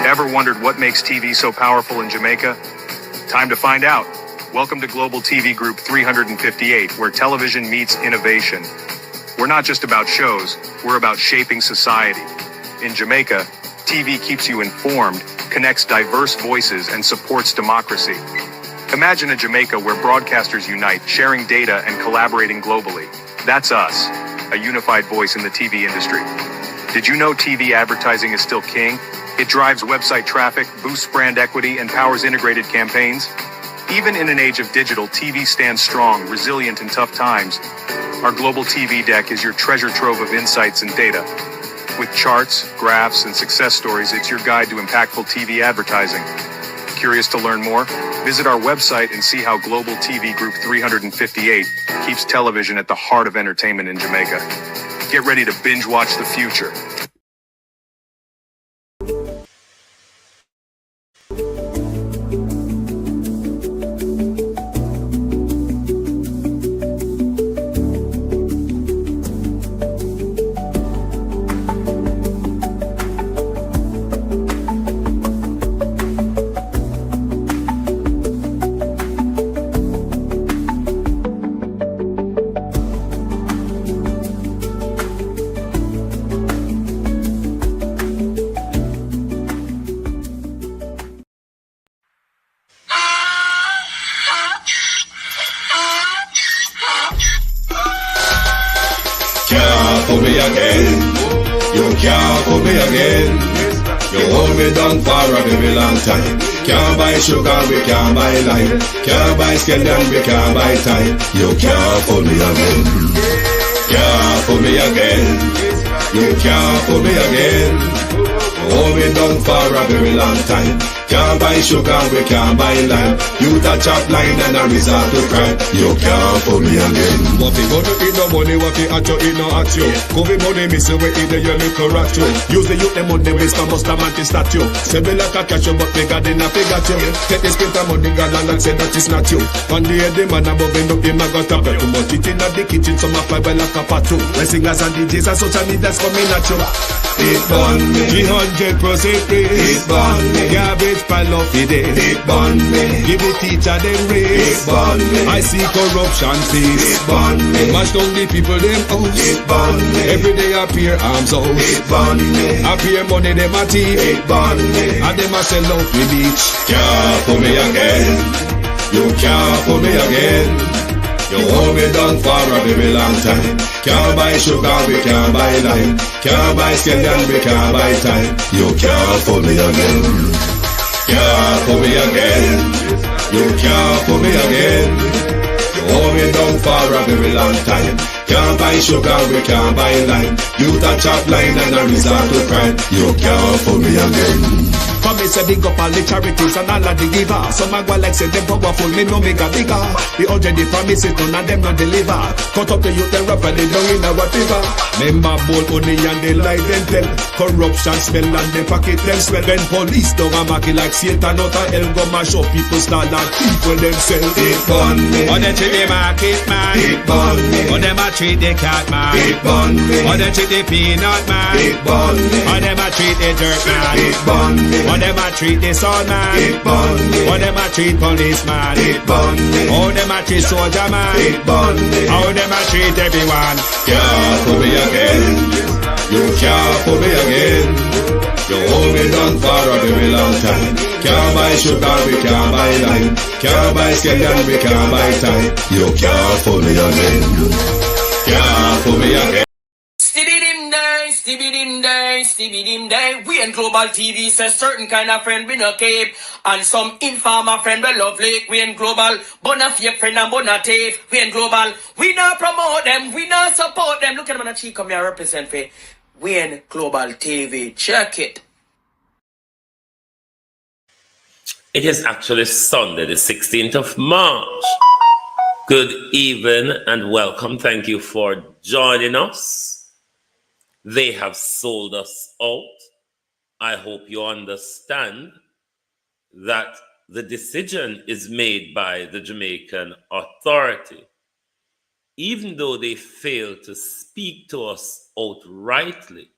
Ever wondered what makes TV so powerful in Jamaica? Time to find out. Welcome to Global TV Group 358, where television meets innovation. We're not just about shows, we're about shaping society. In Jamaica, TV keeps you informed, connects diverse voices, and supports democracy. Imagine a Jamaica where broadcasters unite, sharing data and collaborating globally. That's us, a unified voice in the TV industry. Did you know TV advertising is still king? It drives website traffic, boosts brand equity, and powers integrated campaigns. Even in an age of digital, TV stands strong, resilient in tough times. Our global TV deck is your treasure trove of insights and data. With charts, graphs, and success stories, it's your guide to impactful TV advertising. Curious to learn more? Visit our website and see how Global TV Group 358 keeps television at the heart of entertainment in Jamaica. Get ready to binge watch the future. For me again, you can't for me again. You hold me down for a very long time. Can't buy sugar, we can't buy lime. Can't buy scandal, we can't buy time. You can't for me again. Can't for me again. You can't for me again. Hold me down for a very long time. Can't buy sugar, we can't buy lime. You touch up line and a resort to crime. You can't for me again. What fi go to eat no money, what fi at you, eat no at you. Covid money, miss away in the year little rat you. Use the youth, the money, waste a must a man to statue. Say me like a catch you, but bigger than a figure you. Take the spit of money, girl, and say that is not you. One day the man above end up him, I got up. Too much eating at the kitchen, some a fly by like a patu. The singers and DJs and social media's coming at you. It burn me. 300% raise. It burn me. Garbage pile up the day. It burn me. Give the teacher them raise. It burn me. I see corruption face. It burn me. Mash down the people them house. It burn me. Every day appear arms out. It burn me. Appear money them a thief. It burn me. And them a sell out the beach. Can't for me again. You can't for me again. You hold me down for a very long time. Can't buy sugar, we can't buy lime. Can't buy scandal, we can't buy time. You can't for me again. Can't for me again. You can't for me again. You hold me down for a very long time. Can't buy sugar, we can't buy lime. You touch up line and a resort to crime. You can't for me again. For me say big up all the charities and all of the givers. Some a go like say them powerful, me no make a bigger. The already promises none of them not deliver. Cut up the youth, the rapper, they down in our river. Member bowl honey and they lie them tell. Corruption smell and they pocket them swell. When police don't a market like Satan out of hell, go mash up people start like people themselves. It burn me. On them treat the market man. It burn me. On them a treat the cat man. It burn me. On them treat the peanut man. It burn me. On them a treat the dirt man. It burn me. On them a treat the son man. It burn me. On them a treat policeman. It burn me. How them a treat soldier man. It burn me. How them a treat everyone. Can't for me again. You can't for me again. You hold me down for a very long time. Can't buy sugar, we can't buy lime. Can't buy scandal, we can't buy time. You can't for me again. Can't for me again. Stevie dim day. We in Global TV says certain kind of friend we no cape. And some informer friend we love lake. We in Global, bona fake friend and bona tape. We in Global, we not promote them, we not support them. Look at them on the cheek, come here represent for. We in Global TV, check it. It is actually Sunday, the 16th of March. Good evening and welcome. Thank you for joining us. They have sold us out. I hope you understand that the decision is made by the Jamaican authority. Even though they fail to speak to us outrightly,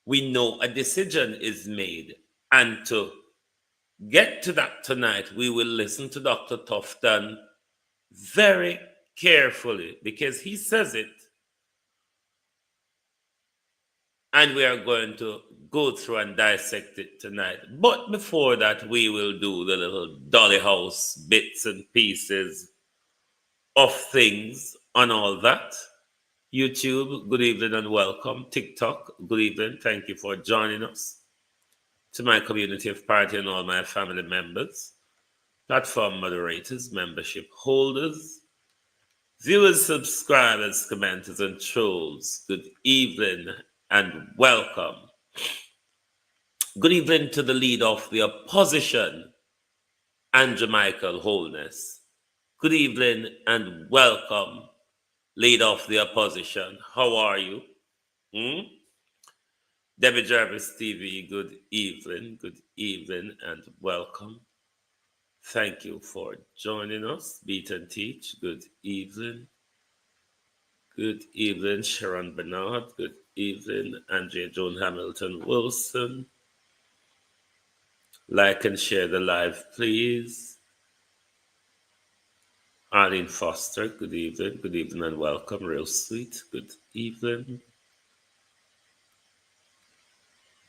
we know a decision is made And to get to that tonight, we will listen to Dr. Tufton very carefully because he says it. And we are going to go through and dissect it tonight. But before that, we will do the little Dolly House bits and pieces of things on all that. YouTube, good evening and welcome. TikTok, good evening. Thank you for joining us. To my community of party and all my family members, platform moderators, membership holders, viewers, subscribers, commenters, and trolls, good evening and welcome. Good evening to the leader of the opposition, Andrew Michael Holness. Good evening and welcome, leader of the opposition. How are you? Debbie Jarvis TV, good evening and welcome. Thank you for joining us. Beat and Teach, good evening. Good evening, Sharon Bernard. Good evening, Andrea Joan Hamilton Wilson. Like and share the live, please. Arlene Foster, good evening and welcome. Real sweet, good evening.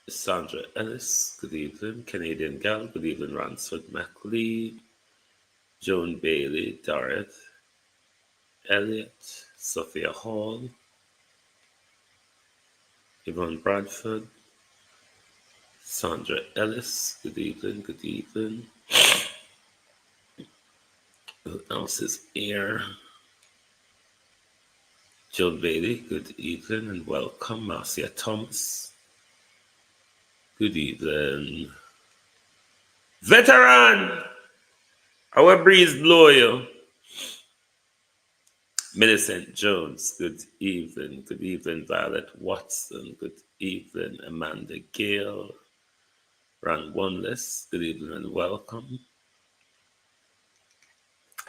Sandra Ellis, good evening. Canadian Gal, good evening. Ransford MacLeod, Joan Bailey, Dorrit, Elliott, Sophia Hall, Yvonne Bradford, Sandra Ellis, good evening. Who else is here? Joan Bailey, good evening and welcome. Marcia Thomas, good evening. Veteran, our breeze blow you. Millicent Jones, good evening. Good evening, Violet Watson. Good evening, Amanda Gale. Ron Oneless, good evening and welcome.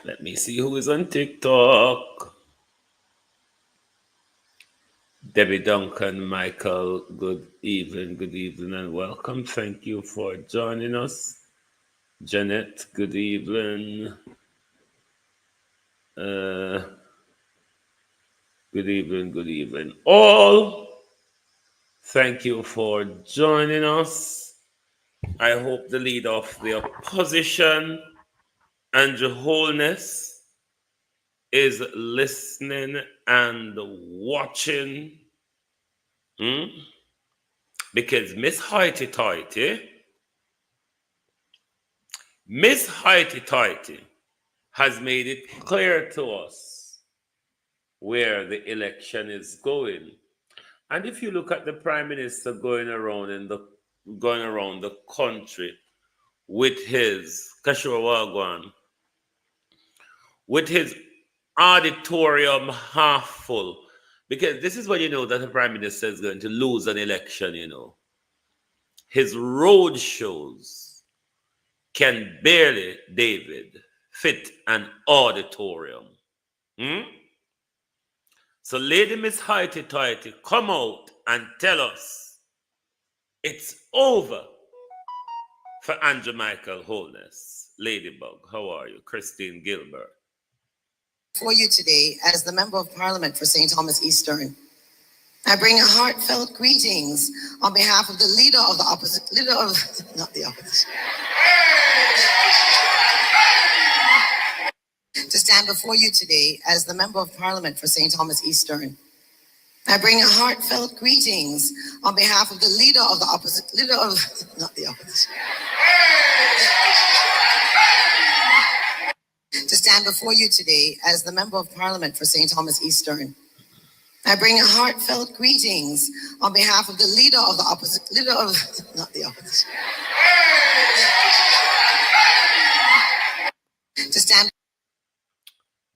Let me see who is on TikTok. Debbie Duncan, Michael, good evening and welcome. Thank you for joining us. Janet, good evening. Good evening. All, thank you for joining us. I hope the leader of the opposition, Andrew Holness, is listening and watching. Because Miss Hoity-Toity has made it clear to us where the election is going. And if you look at the Prime Minister going around the country with his with his auditorium half full, because this is when you know that the Prime Minister is going to lose an election, you know. His road shows can barely, David, fit an auditorium. So Lady Miss Hoity-Toity, come out and tell us it's over for Andrew Michael Holness. Ladybug, how are you? Christine Gilbert. For you today as the Member of Parliament for St. Thomas Eastern. I bring a heartfelt greetings on behalf of the leader of the opposition, to stand before you today as the Member of Parliament for St. Thomas Eastern. I bring a heartfelt greetings on behalf of the leader of the opposition, to stand before you today as the Member of Parliament for St. Thomas Eastern. I bring a heartfelt greetings on behalf of the leader of the opposition, to stand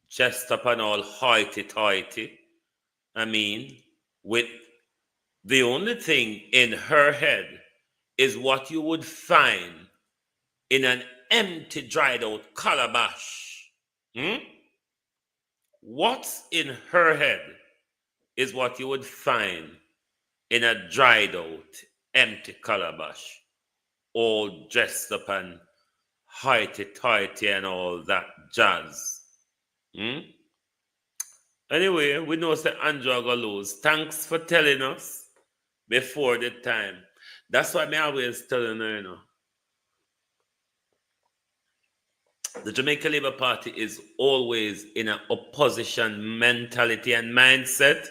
just upon all hoity-toity. I mean, with the only thing in her head is what you would find in an empty, dried out calabash. What's in her head is what you would find in a dried out, empty calabash. all dressed up and hoity-toity and all that jazz. Anyway, we know that Andrew will lose. Thanks for telling us before the time. That's why I always tell you, the Jamaica Labour Party is always in an opposition mentality and mindset.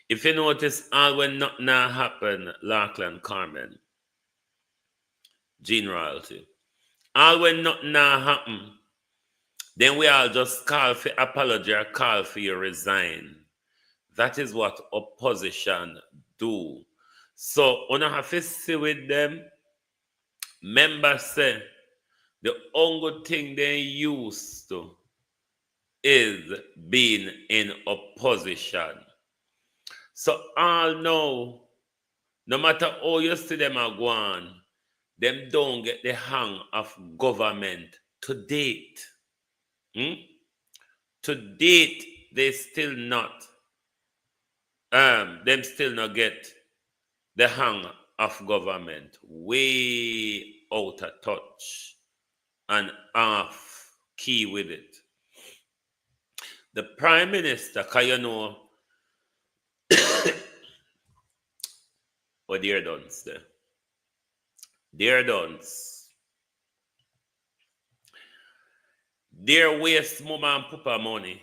If you notice, all when nothing happen, Larkland Carmen, Gene Royalty, all when nothing happen, then we all just call for apology or call for you resign. That is what opposition do. So, on have to see with them, members say, the only thing they used to is being in opposition. So all know, no matter how you see them are going, them don't get the hang of government to date. To date, they still not, them still not get the hang of government. Way out of touch and off key with it. The Prime Minister, can you know, dear Duns there. Dear Duns. Dear waste mama and papa money.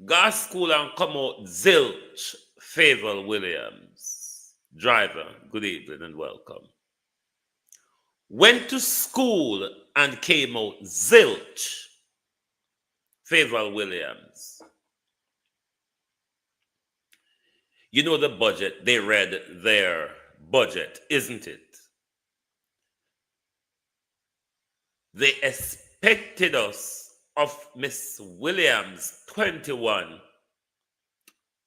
Go school and come out zilch. Favor Williams. Driver, good evening and welcome. Went to school and came out zilch. Favor Williams. You know the budget, they read their budget, isn't it? They expected us of Miss Williams, 21.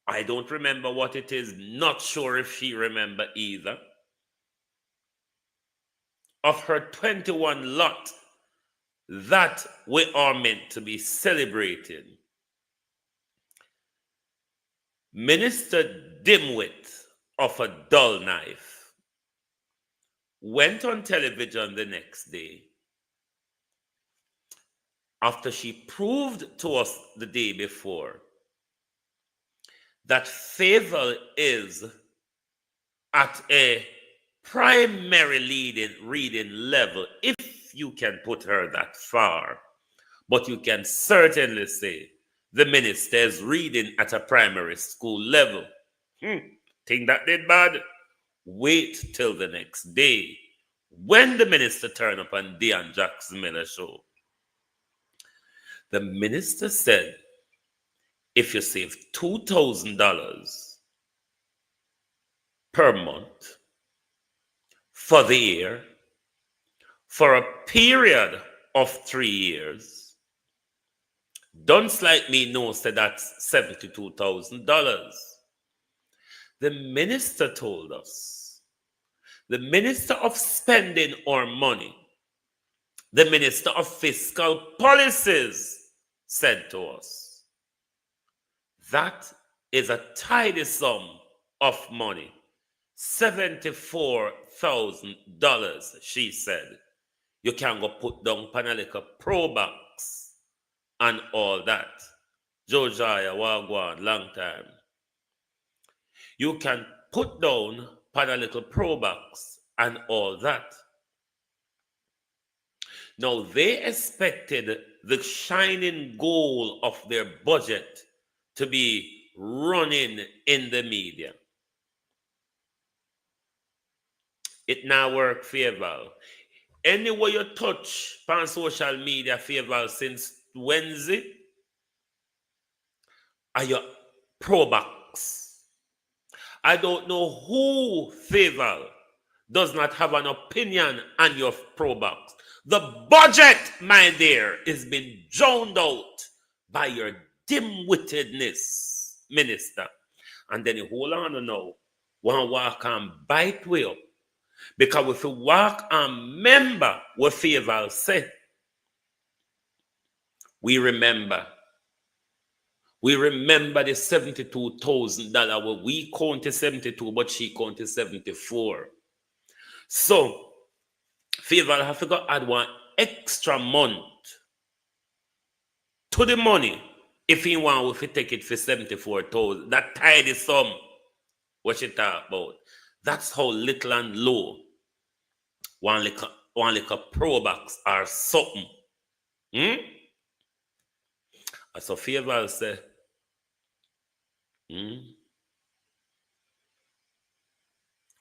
I don't remember what it is, not sure if she remember either. Of her 21 lot that we are meant to be celebrating. Minister Dimwit of a dull knife went on television the next day after she proved to us the day before that Favor is at a primary reading level, if you can put her that far. But you can certainly say the minister is reading at a primary school level. Think that did bad? Wait till the next day when the minister turned up on Dion Jackson Miller show. The minister said, if you save $2,000 per month for the year, for a period of 3 years, dunce like me knows that that's $72,000. The minister told us, the minister of spending our money, the minister of fiscal policies said to us, that is a tidy sum of money. $74,000, she said. You can go put down Panalica Pro Box and all that. Josiah Wagwan, long time. You can put down Panalica Pro Box and all that. Now, they expected the shining goal of their budget to be running in the media. It now work Favor. Anywhere you touch on social media, Favor, since Wednesday, are your pro box. I don't know who, Favor, does not have an opinion on your pro box. The budget, my dear, is being drowned out by your dim-wittedness, minister. And then you hold on to know, one walk and bite way up. Because if you walk and remember what Favor said, we remember We remember the $72,000 where we counted 72, but she counted 74. So, Favor have to go add one extra month to the money if he want to take it for 74,000. That tidy sum, what you talk about. That's how little and low one little pro box or something. As a Favor say,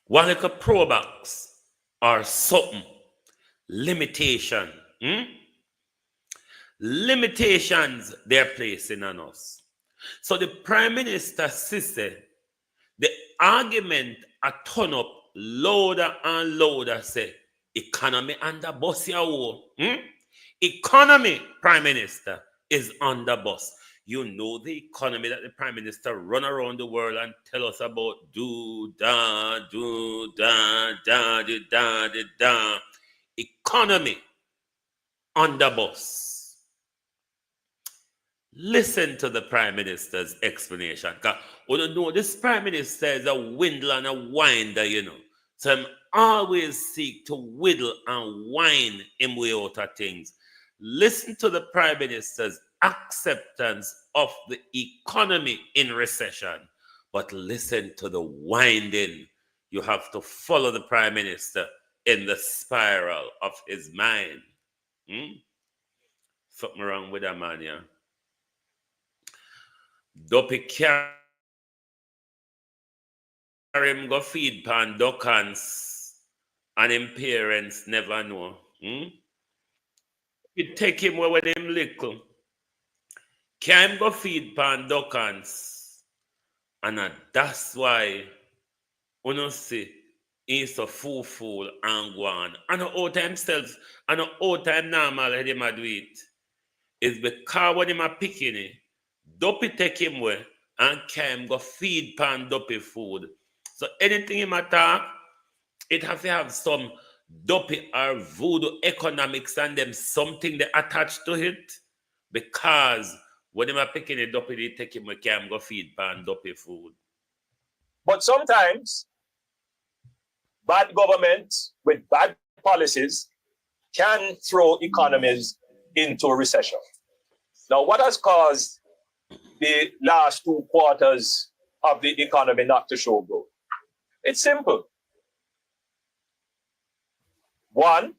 one little pro box or something. Limitation. Limitations they're placing on us. So the Prime Minister said, the argument a turn up louder and louder say, economy under bus ya wo. Economy, Prime Minister, is under bus. You know the economy that the Prime Minister run around the world and tell us about do da da da da. Economy under bus. Listen to the Prime Minister's explanation. Because we don't know this Prime Minister is a windler and a winder, you know. So I'm always seek to whittle and wind him way out of things. Listen to the Prime Minister's acceptance of the economy in recession. But listen to the winding. You have to follow the Prime Minister in the spiral of his mind. Something wrong with that man, yeah. Dopey carry him go feed pan duckans and him parents never know. You take him away with him little. Can him go feed pan duckans. And that's why when you see he's a fool and go on. And all time himself, and all time normal he ma do it. It's because when him a picking it, Dopey take him away and can go feed pan Dopey food. So anything him attack, it have to have some Dopey or voodoo economics and them something they attach to it. Because when him a picking it, Dopey they take him away can go feed pan Dopey food. But sometimes bad government with bad policies can throw economies into a recession. Now, what has caused the last 2 quarters of the economy not to show growth? It's simple. One,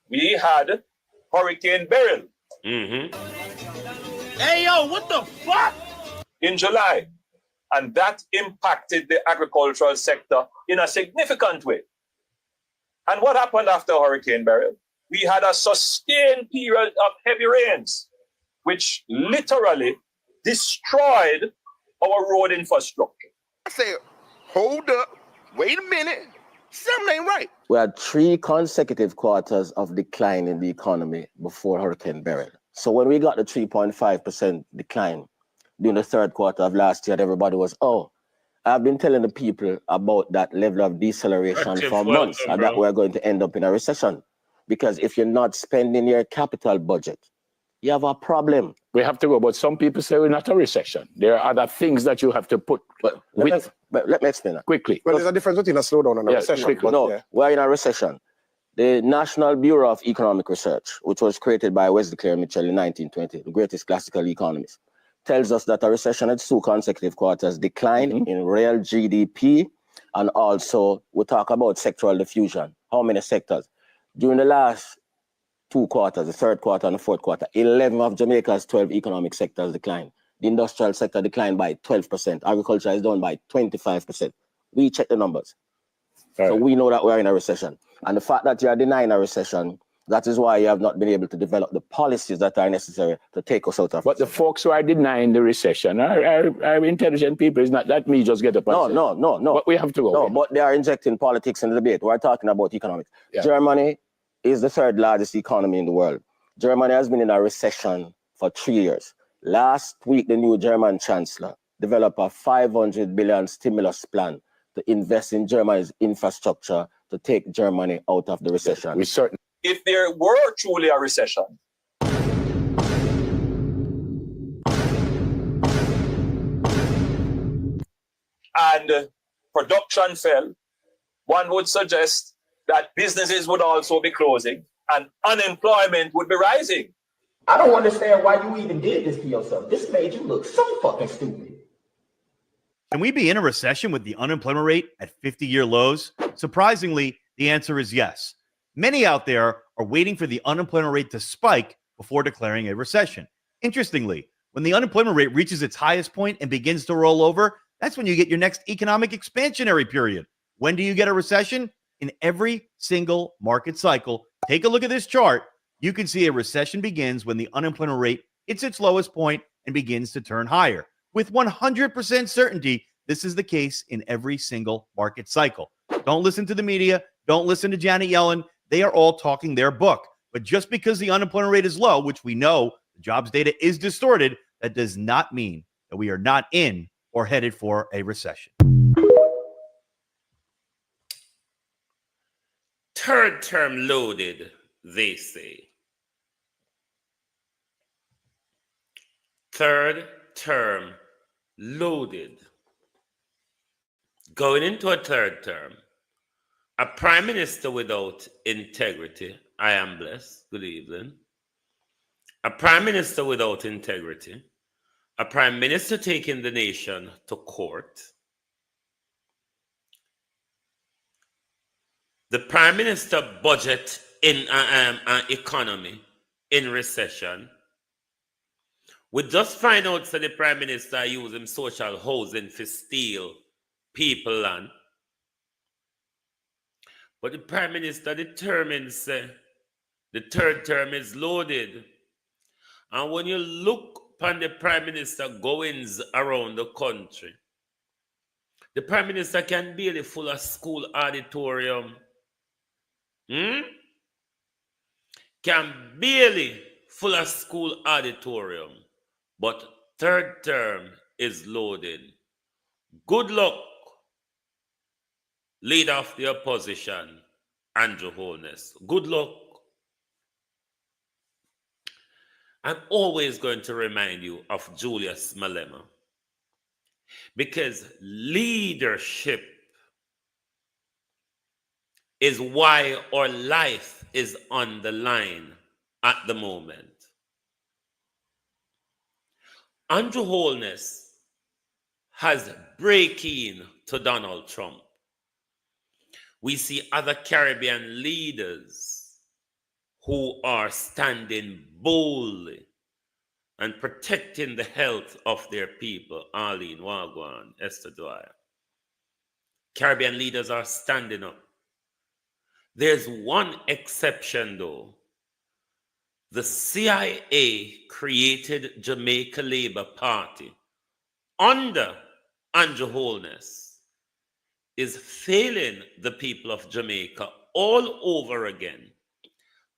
we had Hurricane Beryl. Hey, yo, what the fuck? In July. And that impacted the agricultural sector in a significant way. And what happened after Hurricane Beryl? We had a sustained period of heavy rains, which literally destroyed our road infrastructure. I said, hold up, wait a minute, something ain't right. We had 3 consecutive quarters of decline in the economy before Hurricane Beryl. So when we got the 3.5% decline during the 3rd quarter of last year, everybody was, oh, I've been telling the people about that level of deceleration for months and that we're going to end up in a recession. Because if you're not spending your capital budget, you have a problem. We have to go, but some people say we're not a recession. There are other things that you have to put let me explain that. Quickly. Well, there's a difference between a slowdown and a recession. We're in a recession. The National Bureau of Economic Research, which was created by Wesley Clare Mitchell in 1920, the greatest classical economist, tells us that a recession had 2 consecutive quarters decline in real GDP, and also we talk about sectoral diffusion. How many sectors? During the last 2 quarters, the 3rd quarter and the 4th quarter, 11 of Jamaica's 12 economic sectors declined. The industrial sector declined by 12%. Agriculture is down by 25%. We check the numbers. Right. So we know that we're in a recession. And the fact that you are denying a recession, that is why you have not been able to develop the policies that are necessary to take us out of. But the folks who are denying the recession are intelligent people. It's not that me just get up and say. No. But we have to go. No, but they are injecting politics in the debate. We're talking about economics. Yeah. Germany is the 3rd largest economy in the world. Germany has been in a recession for 3 years. Last week, the new German chancellor developed a 500 billion stimulus plan to invest in Germany's infrastructure to take Germany out of the recession. We certainly. If there were truly a recession, and production fell, one would suggest that businesses would also be closing and unemployment would be rising. I don't understand why you even did this to yourself. This made you look so fucking stupid. Can we be in a recession with the unemployment rate at 50-year lows? Surprisingly, the answer is yes. Many out there are waiting for the unemployment rate to spike before declaring a recession. Interestingly, when the unemployment rate reaches its highest point and begins to roll over, that's when you get your next economic expansionary period. When do you get a recession? In every single market cycle. Take a look at this chart. You can see a recession begins when the unemployment rate hits its lowest point and begins to turn higher. With 100% certainty, this is the case in every single market cycle. Don't listen to the media. Don't listen to Janet Yellen. They are all talking their book. But just because the unemployment rate is low, which we know the jobs data is distorted, that does not mean that we are not in or headed for a recession. Third term loaded, they say. Third term loaded. Going into a third term, a prime minister without integrity. I am blessed. Good evening. A prime minister without integrity. A prime minister taking the nation to court. The prime minister budget in economy in recession. We just find out that the prime minister using social housing to steal people land. But the prime minister determines the third term is loaded. And when you look upon the prime minister goings around the country, the prime minister can barely full a school auditorium. Can barely full a school auditorium. But third term is loaded. Good luck, leader of the opposition, Andrew Holness. Good luck. I'm always going to remind you of Julius Malema, because leadership is why our life is on the line at the moment. Andrew Holness has break-in to Donald Trump. We see other Caribbean leaders who are standing boldly and protecting the health of their people. Arlene Wagwan, Esther Dwyer. Caribbean leaders are standing up. There's one exception though. The CIA created Jamaica Labour Party under Andrew Holness is failing the people of Jamaica all over again,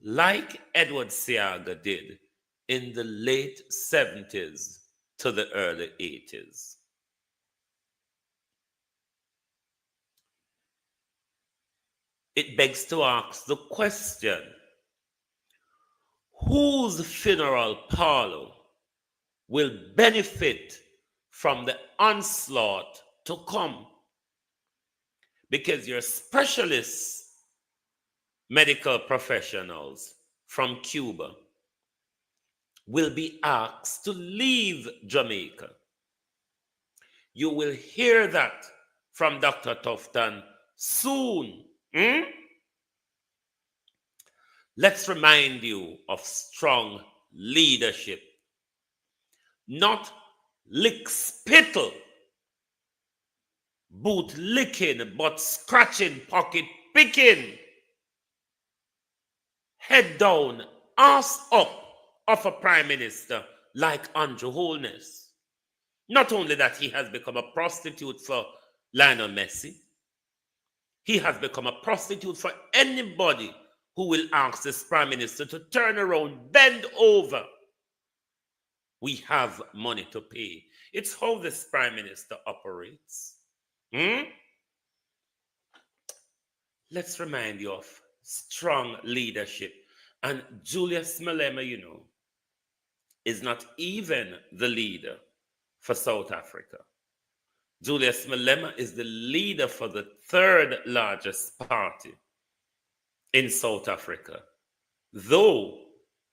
like Edward Seaga did in the late 70s to the early 80s. It begs to ask the question, whose funeral parlor will benefit from the onslaught to come? Because your specialists, medical professionals from Cuba will be asked to leave Jamaica. You will hear that from Dr. Tufton soon. Let's remind you of strong leadership, not lick spittle, boot licking, but scratching, pocket picking, head down, ass up of a prime minister like Andrew Holness. Not only that, he has become a prostitute for Lionel Messi, he has become a prostitute for anybody who will ask this prime minister to turn around, bend over. We have money to pay. It's how this prime minister operates. Let's remind you of strong leadership. And Julius Malema, you know, is not even the leader for South Africa. Julius Malema is the leader for the third largest party in South Africa, though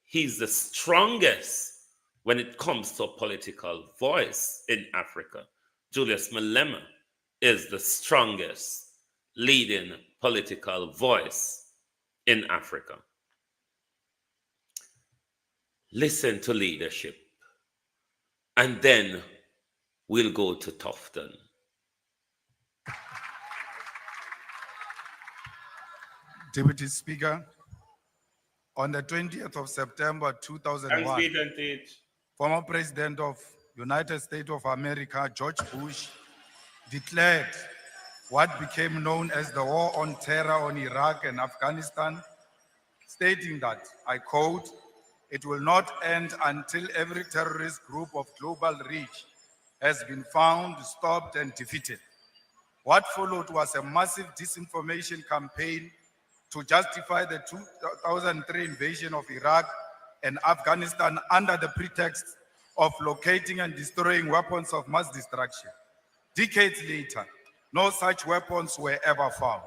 he's the strongest when it comes to a political voice in Africa. Julius Malema is the strongest leading political voice in Africa. Listen to leadership, and then we'll go to Tufton. Deputy Speaker, on the 20th of September 2001, former President of United States of America, George Bush, declared what became known as the War on Terror on Iraq and Afghanistan, stating that, I quote, "It will not end until every terrorist group of global reach has been found, stopped, and defeated." What followed was a massive disinformation campaign to justify the 2003 invasion of Iraq and Afghanistan under the pretext of locating and destroying weapons of mass destruction. Decades later, no such weapons were ever found.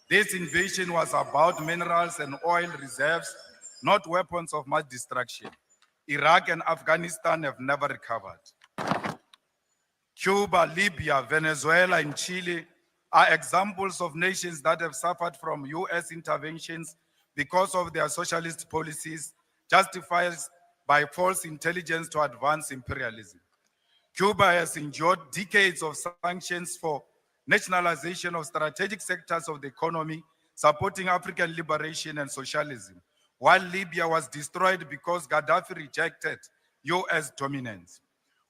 This invasion was about minerals and oil reserves, not weapons of mass destruction. Iraq and Afghanistan have never recovered. Cuba, Libya, Venezuela, and Chile are examples of nations that have suffered from US interventions because of their socialist policies, justified by false intelligence to advance imperialism. Cuba has endured decades of sanctions for nationalization of strategic sectors of the economy, supporting African liberation and socialism, while Libya was destroyed because Gaddafi rejected US dominance.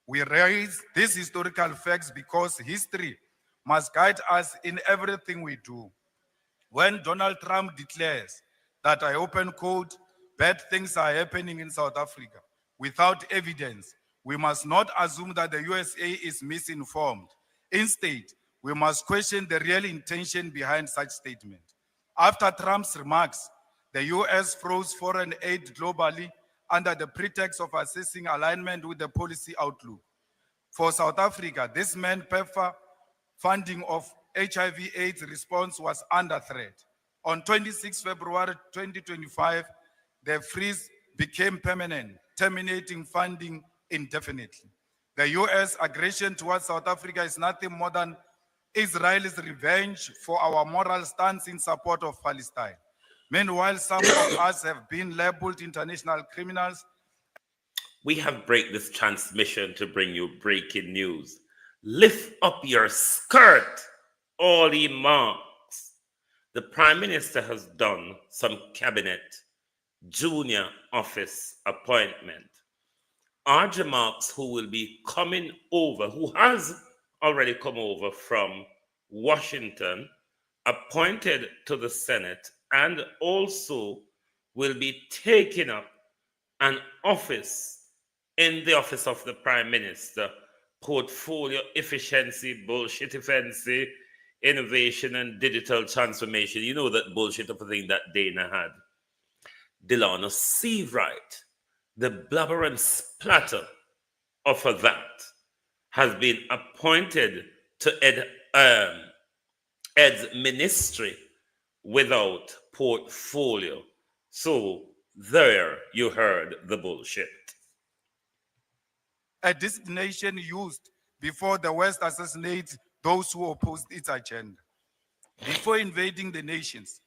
We raise these historical facts because history must guide us in everything we do. When Donald Trump declares that, I open quote, bad things are happening in South Africa without evidence, we must not assume that the USA is misinformed. Instead, we must question the real intention behind such statement. After Trump's remarks, the US froze foreign aid globally under the pretext of assessing alignment with the policy outlook. For South Africa, this meant PEPFAR funding of HIV/AIDS response was under threat. On 26 February 2025, the freeze became permanent, terminating funding indefinitely. The US aggression towards South Africa is nothing more than Israel's revenge for our moral stance in support of Palestine. Meanwhile, some of us have been labeled international criminals. We have break this transmission to bring you breaking news. Lift up your skirt, all ye marks. The Prime Minister has done some cabinet junior office appointment. RJ Marks, who will be coming over, who has already come over from Washington, appointed to the Senate, and also will be taking up an office in the office of the Prime Minister, portfolio efficiency, bullshit efficiency, innovation, and digital transformation. You know that bullshit of a thing that Dana had. Delano Seawright, the blubber and splatter of that, has been appointed to Ed's ministry without portfolio. So there you heard the bullshit. A designation used before the West assassinates those who opposed its agenda. Before invading the nations,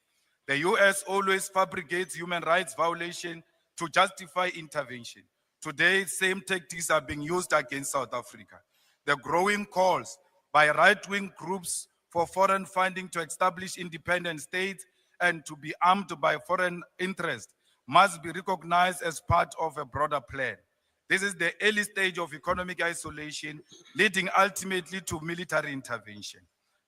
the US always fabricates human rights violation to justify intervention. Today, same tactics are being used against South Africa. The growing calls by right-wing groups for foreign funding to establish independent states and to be armed by foreign interests must be recognized as part of a broader plan. This is the early stage of economic isolation, leading ultimately to military intervention.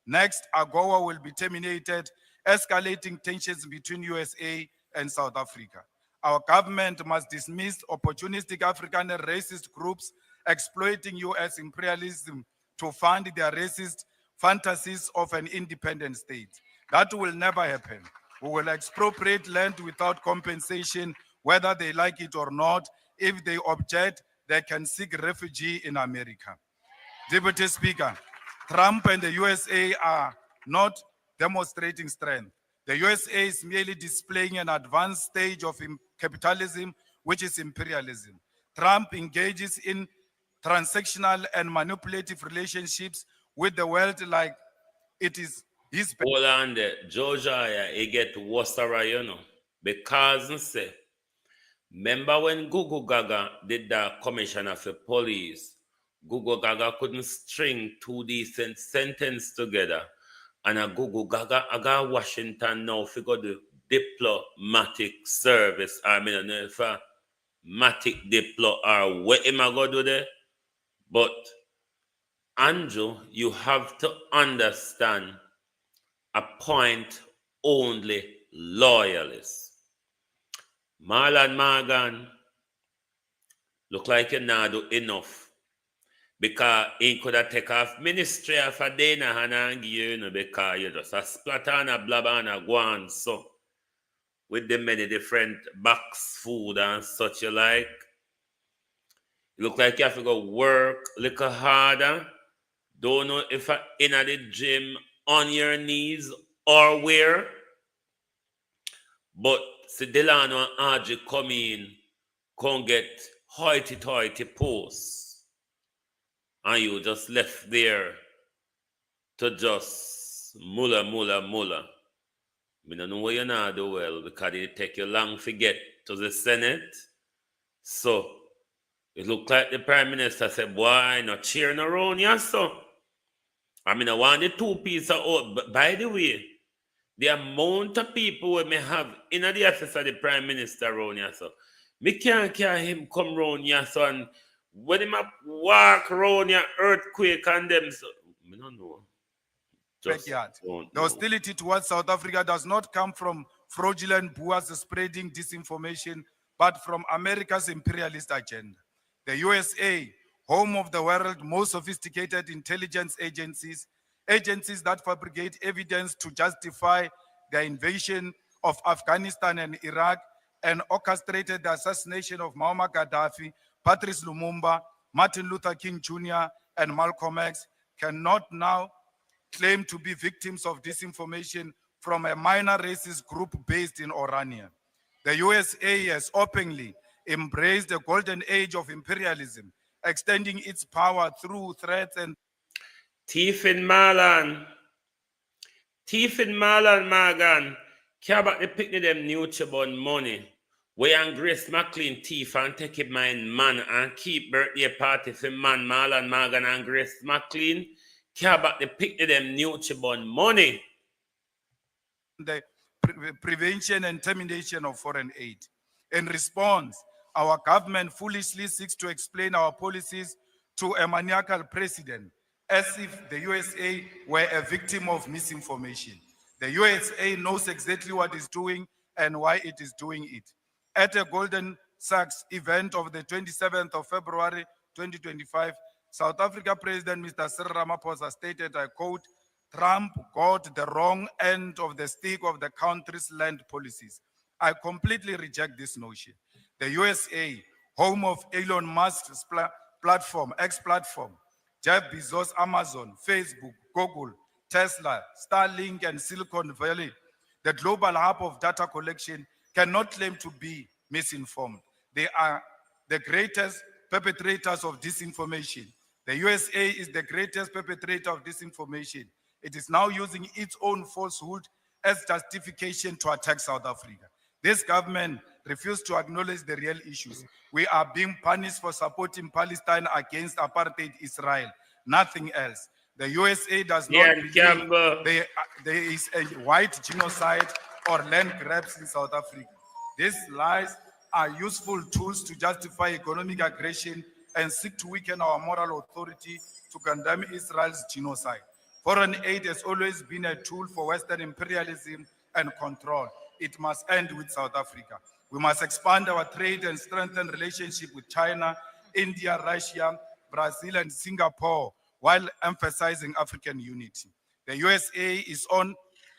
Next, AGOA will be terminated, escalating tensions between USA and South Africa. Our government must dismiss opportunistic African and racist groups exploiting US imperialism to fund their racist fantasies of an independent state. That will never happen. We will expropriate land without compensation, whether they like it or not. If they object, they can seek refuge in America. Deputy Speaker, Trump and the USA are not demonstrating strength. The USA is merely displaying an advanced stage of capitalism, which is imperialism. Trump engages in transactional and manipulative relationships with the world like it is his. Hold on there. Georgia, he get worse, you know. Because, say, remember when Google Gaga did the commissioner for police, Google Gaga couldn't string two decent sentences together. And a Google Gaga, I got Washington now figure the diplomatic service. I mean, I don't know if a matic diplo or what am I going to do there? But, Andrew, you have to understand a point only loyalists. Marlon Morgan look like you not do enough. Because he could have taken off ministry of a day and you know, because you just a splatter and a blabber and a guan so with the many different box food and such you like. You look like you have to go work a little harder. Don't know if you're in the gym on your knees or where. But see Delano and RG come in, come get hoity-toity posts. And you just left there to just mulla. I don't know what you not do well because it take you long to get to the Senate. So it look like the Prime Minister said, boy, I not cheering around you, so. I mean, I want the two pieces out. But by the way, the amount of people we may have in the office of the Prime Minister around here, so. Me can't carry him come around here, so, and when him walk around your earthquake and them, so I don't know. The hostility towards South Africa does not come from fraudulent boers spreading disinformation, but from America's imperialist agenda. The USA, home of the world's most sophisticated intelligence agencies, agencies that fabricate evidence to justify the invasion of Afghanistan and Iraq, and orchestrated the assassination of Muammar Gaddafi, Patrice Lumumba, Martin Luther King Jr., and Malcolm X, cannot now claim to be victims of disinformation from a minor racist group based in Orania. The USA has openly embraced the golden age of imperialism, extending its power through threats and Thief in Marlon, Morgan, care about the picnic them new chibon money. We and Grace McLean thief and take it my man and keep birthday party for man Marlon Morgan and Grace McLean. Care about the picnic them new chibon money. The prevention and termination of foreign aid. In response, our government foolishly seeks to explain our policies to a maniacal president as if the USA were a victim of misinformation. The USA knows exactly what it's doing and why it is doing it. At a Golden Sachs event of the 27th of February 2025, South Africa President Mr. Cyril Ramaphosa stated, I quote, Trump got the wrong end of the stick of the country's land policies. I completely reject this notion. The USA, home of Elon Musk's platform, X platform, Jeff Bezos, Amazon, Facebook, Google, Tesla, Starlink, and Silicon Valley, the global hub of data collection, cannot claim to be misinformed. They are the greatest perpetrators of disinformation. The USA is the greatest perpetrator of disinformation. It is now using its own falsehood as justification to attack South Africa. This government refused to acknowledge the real issues. We are being punished for supporting Palestine against apartheid Israel, nothing else. The USA does not believe there is a white genocide or land grabs in South Africa. These lies are useful tools to justify economic aggression and seek to weaken our moral authority to condemn Israel's genocide. Foreign aid has always been a tool for Western imperialism and control. It must end with South Africa. We must expand our trade and strengthen relationship with China, India, Russia, Brazil, and Singapore, while emphasizing African unity. The USA is on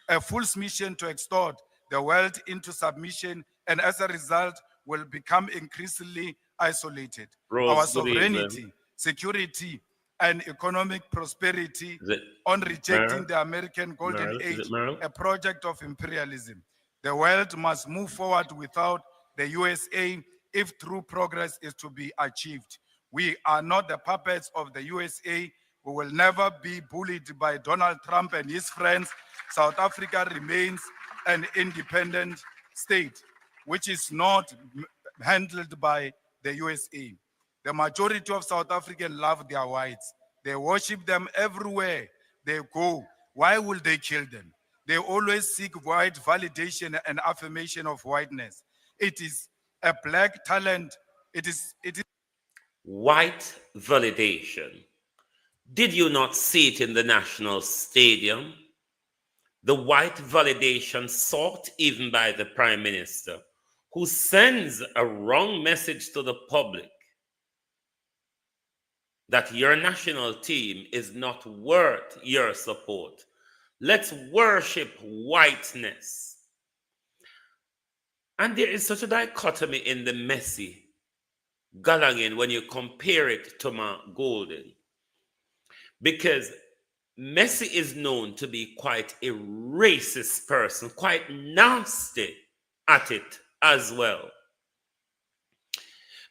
a full mission to extort the world into submission, and as a result, will become increasingly isolated. Our sovereignty, security, and economic prosperity on rejecting the American Golden Age, a project of imperialism. The world must move forward without the USA if true progress is to be achieved. We are not the puppets of the USA. We will never be bullied by Donald Trump and his friends. South Africa remains an independent state, which is not handled by the USA. The majority of South Africans love their whites. They worship them everywhere they go. Why will they kill them? They always seek white validation and affirmation of whiteness. It is a black talent. It is white validation. Did you not see it in the National Stadium? The white validation sought even by the Prime Minister, who sends a wrong message to the public that your national team is not worth your support. Let's worship whiteness. And there is such a dichotomy in the Messi Gallagher when you compare it to Mark Golden, because Messi is known to be quite a racist person, quite nasty at it as well.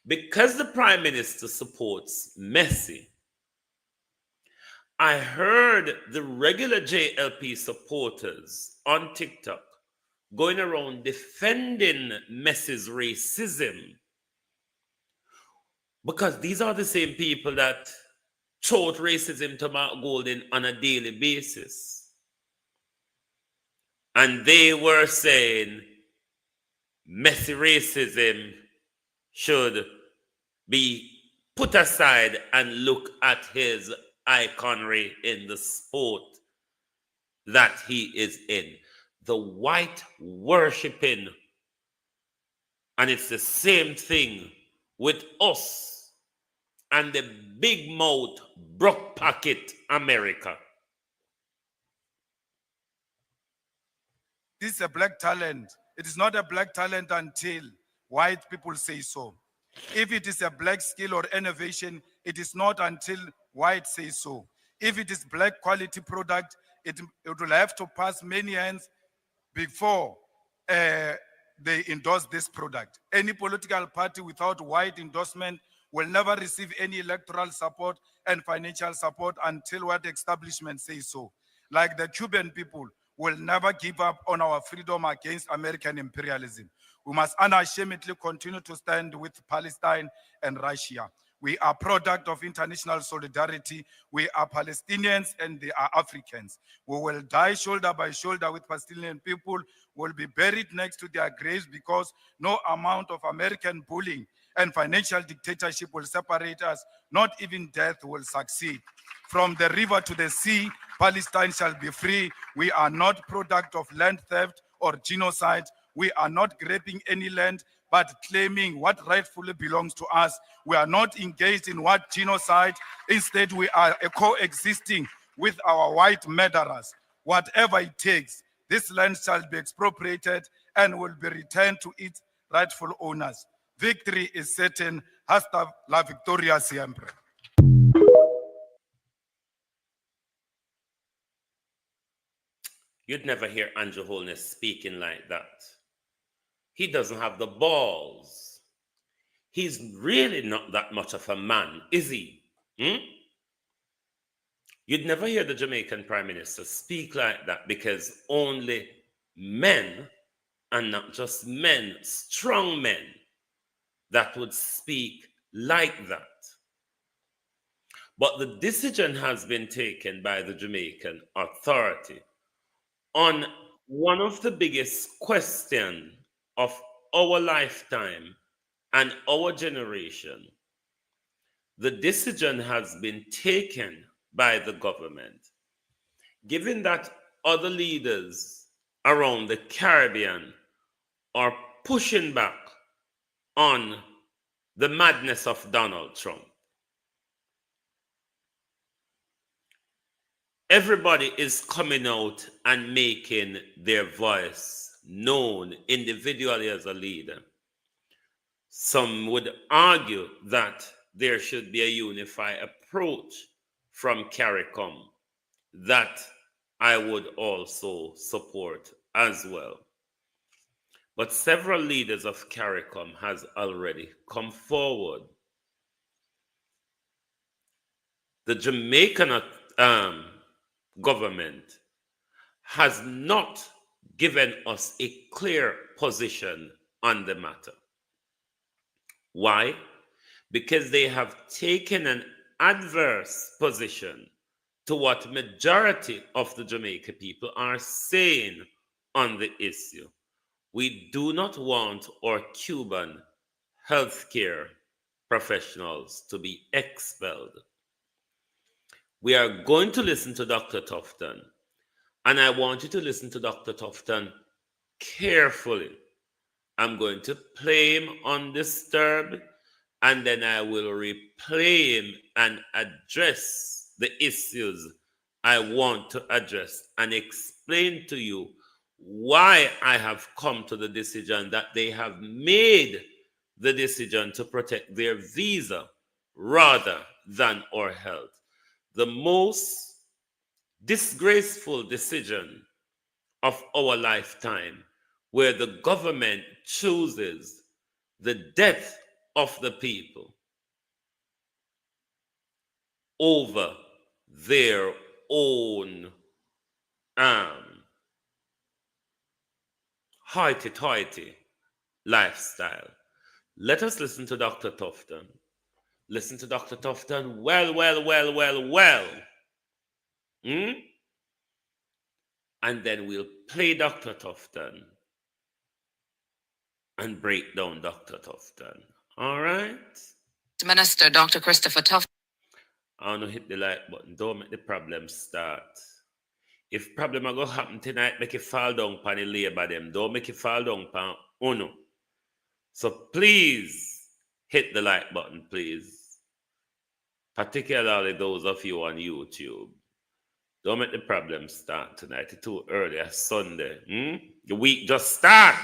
Because the Prime Minister supports Messi, I heard the regular JLP supporters on TikTok going around defending Messi's racism, because these are the same people that taught racism to Mark Golden on a daily basis. And they were saying Messi racism should be put aside and look at his iconry in the sport that he is in. The white worshiping. And it's the same thing with us and the big mouth, broke pocket America. This is a black talent. It is not a black talent until white people say so. If it is a black skill or innovation, it is not until white say so. If it is black quality product, it will have to pass many hands before they endorse this product. Any political party without white endorsement will never receive any electoral support and financial support until what establishment says so. Like the Cuban people will never give up on our freedom against American imperialism. We must unashamedly continue to stand with Palestine and Russia. We are product of international solidarity. We are Palestinians and they are Africans. We will die shoulder by shoulder with Palestinian people. Will be buried next to their graves because no amount of American bullying and financial dictatorship will separate us. Not even death will succeed. From the river to the sea, Palestine shall be free. We are not product of land theft or genocide. We are not grabbing any land, but claiming what rightfully belongs to us. We are not engaged in what genocide. Instead, we are coexisting with our white murderers. Whatever it takes, this land shall be expropriated and will be returned to its rightful owners. Victory is certain. Hasta la victoria siempre. You'd never hear Andrew Holness speaking like that. He doesn't have the balls. He's really not that much of a man, is he? You'd never hear the Jamaican Prime Minister speak like that, because only men, and not just men, strong men, that would speak like that. But the decision has been taken by the Jamaican authority on one of the biggest questions of our lifetime and our generation. The decision has been taken by the government, given that other leaders around the Caribbean are pushing back on the madness of Donald Trump. Everybody is coming out and making their voice known individually as a leader. Some would argue that there should be a unified approach from CARICOM that I would also support as well. But several leaders of CARICOM has already come forward. The Jamaican government has not given us a clear position on the matter. Why? Because they have taken an adverse position to what majority of the Jamaican people are saying on the issue. We do not want our Cuban healthcare professionals to be expelled. We are going to listen to Dr. Tufton, and I want you to listen to Dr. Tufton carefully. I'm going to play him undisturbed, and then I will replay him and address the issues I want to address and explain to you why I have come to the decision that they have made the decision to protect their visa rather than our health. The most disgraceful decision of our lifetime, where the government chooses the death of the people over their own hoity-toity lifestyle. Let us listen to Dr. Tufton. Listen to Dr. Tufton well. And then we'll play Dr. Tufton and break down Dr. Tufton. All right? Minister Dr. Christopher Tufton. I want to hit the like button. Don't make the problem start. If problem are going to happen tonight, make it fall down pan the labor them. Don't make it fall down pan uno. So please hit the like button, please. Particularly those of you on YouTube. Don't make the problem start tonight. It's too early. It's Sunday. The week just start.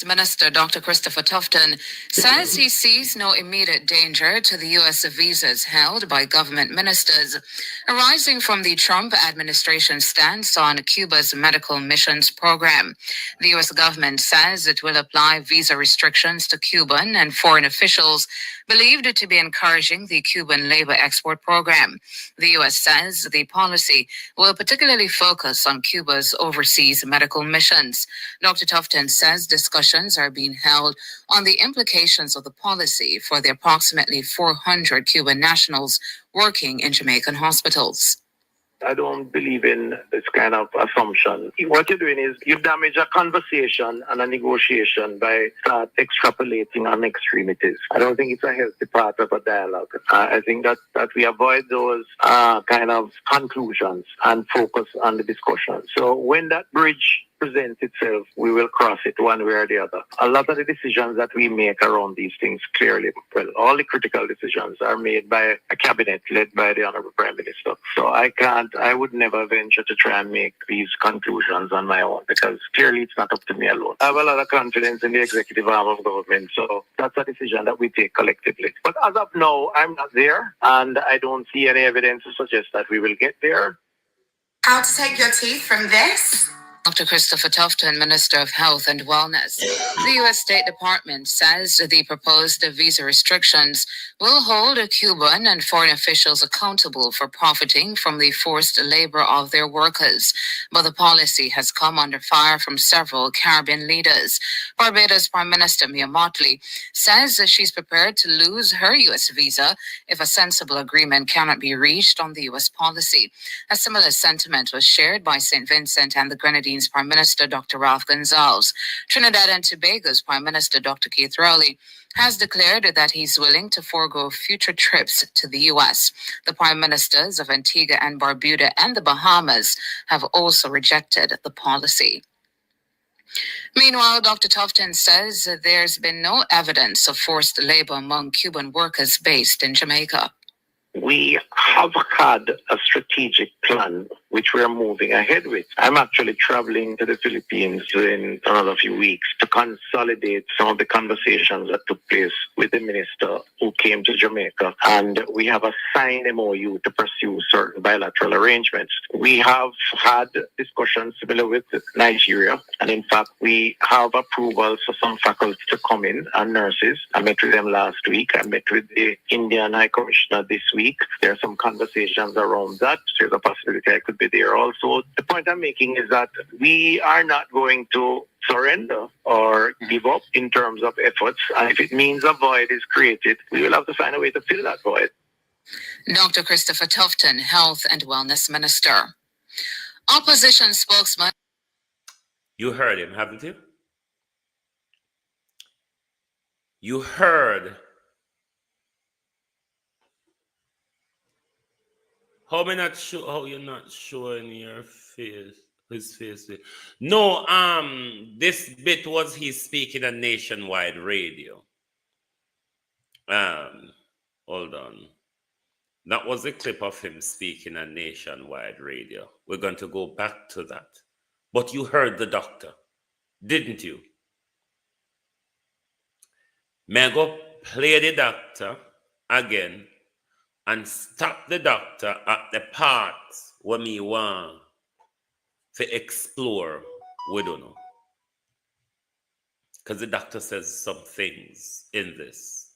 Minister Dr. Christopher Tufton says he sees no immediate danger to the U.S. visas held by government ministers arising from the Trump administration's stance on Cuba's medical missions program. The U.S. government says it will apply visa restrictions to Cuban and foreign officials believed to be encouraging the Cuban labor export program. The U.S. says the policy will particularly focus on Cuba's overseas medical missions. Dr. Tufton says discussions are being held on the implications of the policy for the approximately 400 Cuban nationals working in Jamaican hospitals. I don't believe in this kind of assumption. What you're doing is you damage a conversation and a negotiation by start extrapolating on extremities. I don't think it's a healthy part of a dialogue. I think that we avoid those kind of conclusions and focus on the discussion. So when that bridge presents itself, we will cross it one way or the other. A lot of the decisions that we make around these things clearly, well, all the critical decisions are made by a cabinet led by the Honorable Prime Minister. So I would never venture to try and make these conclusions on my own because clearly it's not up to me alone. I have a lot of confidence in the executive arm of government, so that's a decision that we take collectively. But as of now, I'm not there, and I don't see any evidence to suggest that we will get there. How to take your teeth from this? Dr. Christopher Tufton, Minister of Health and Wellness. The U.S. State Department says the proposed visa restrictions will hold Cuban and foreign officials accountable for profiting from the forced labor of their workers. But the policy has come under fire from several Caribbean leaders. Barbados Prime Minister Mia Mottley says that she's prepared to lose her U.S. visa if a sensible agreement cannot be reached on the U.S. policy. A similar sentiment was shared by St. Vincent and the Grenadines Prime Minister Dr. Ralph Gonsalves. Trinidad and Tobago's Prime Minister Dr. Keith Rowley has declared that he's willing to forego future trips to the U.S. The Prime Ministers of Antigua and Barbuda and the Bahamas have also rejected the policy. Meanwhile, Dr. Tufton says there's been no evidence of forced labor among Cuban workers based in Jamaica. We have had a strategic plan which we're moving ahead with. I'm actually traveling to the Philippines in another few weeks to consolidate some of the conversations that took place with the minister who came to Jamaica. And we have a signed MOU to pursue certain bilateral arrangements. We have had discussions similar with Nigeria. And in fact, we have approvals for some faculty to come in and nurses. I met with them last week. I met with the Indian High Commissioner this week. There are some conversations around that. There's a possibility I could be there also. The point I'm making is that we are not going to surrender or give up in terms of efforts. And if it means a void is created, we will have to find a way to fill that void. Dr. Christopher Tufton, Health and Wellness Minister. Opposition spokesman. You heard him, haven't you? You heard. How am I not sure? How you're not showing your face? His face. No, this bit was he speaking on nationwide radio. Hold on. That was a clip of him speaking on nationwide radio. We're going to go back to that. But you heard the doctor, didn't you? May I go play the doctor again and stop the doctor at the parts where me want to explore, we don't know. Because the doctor says some things in this.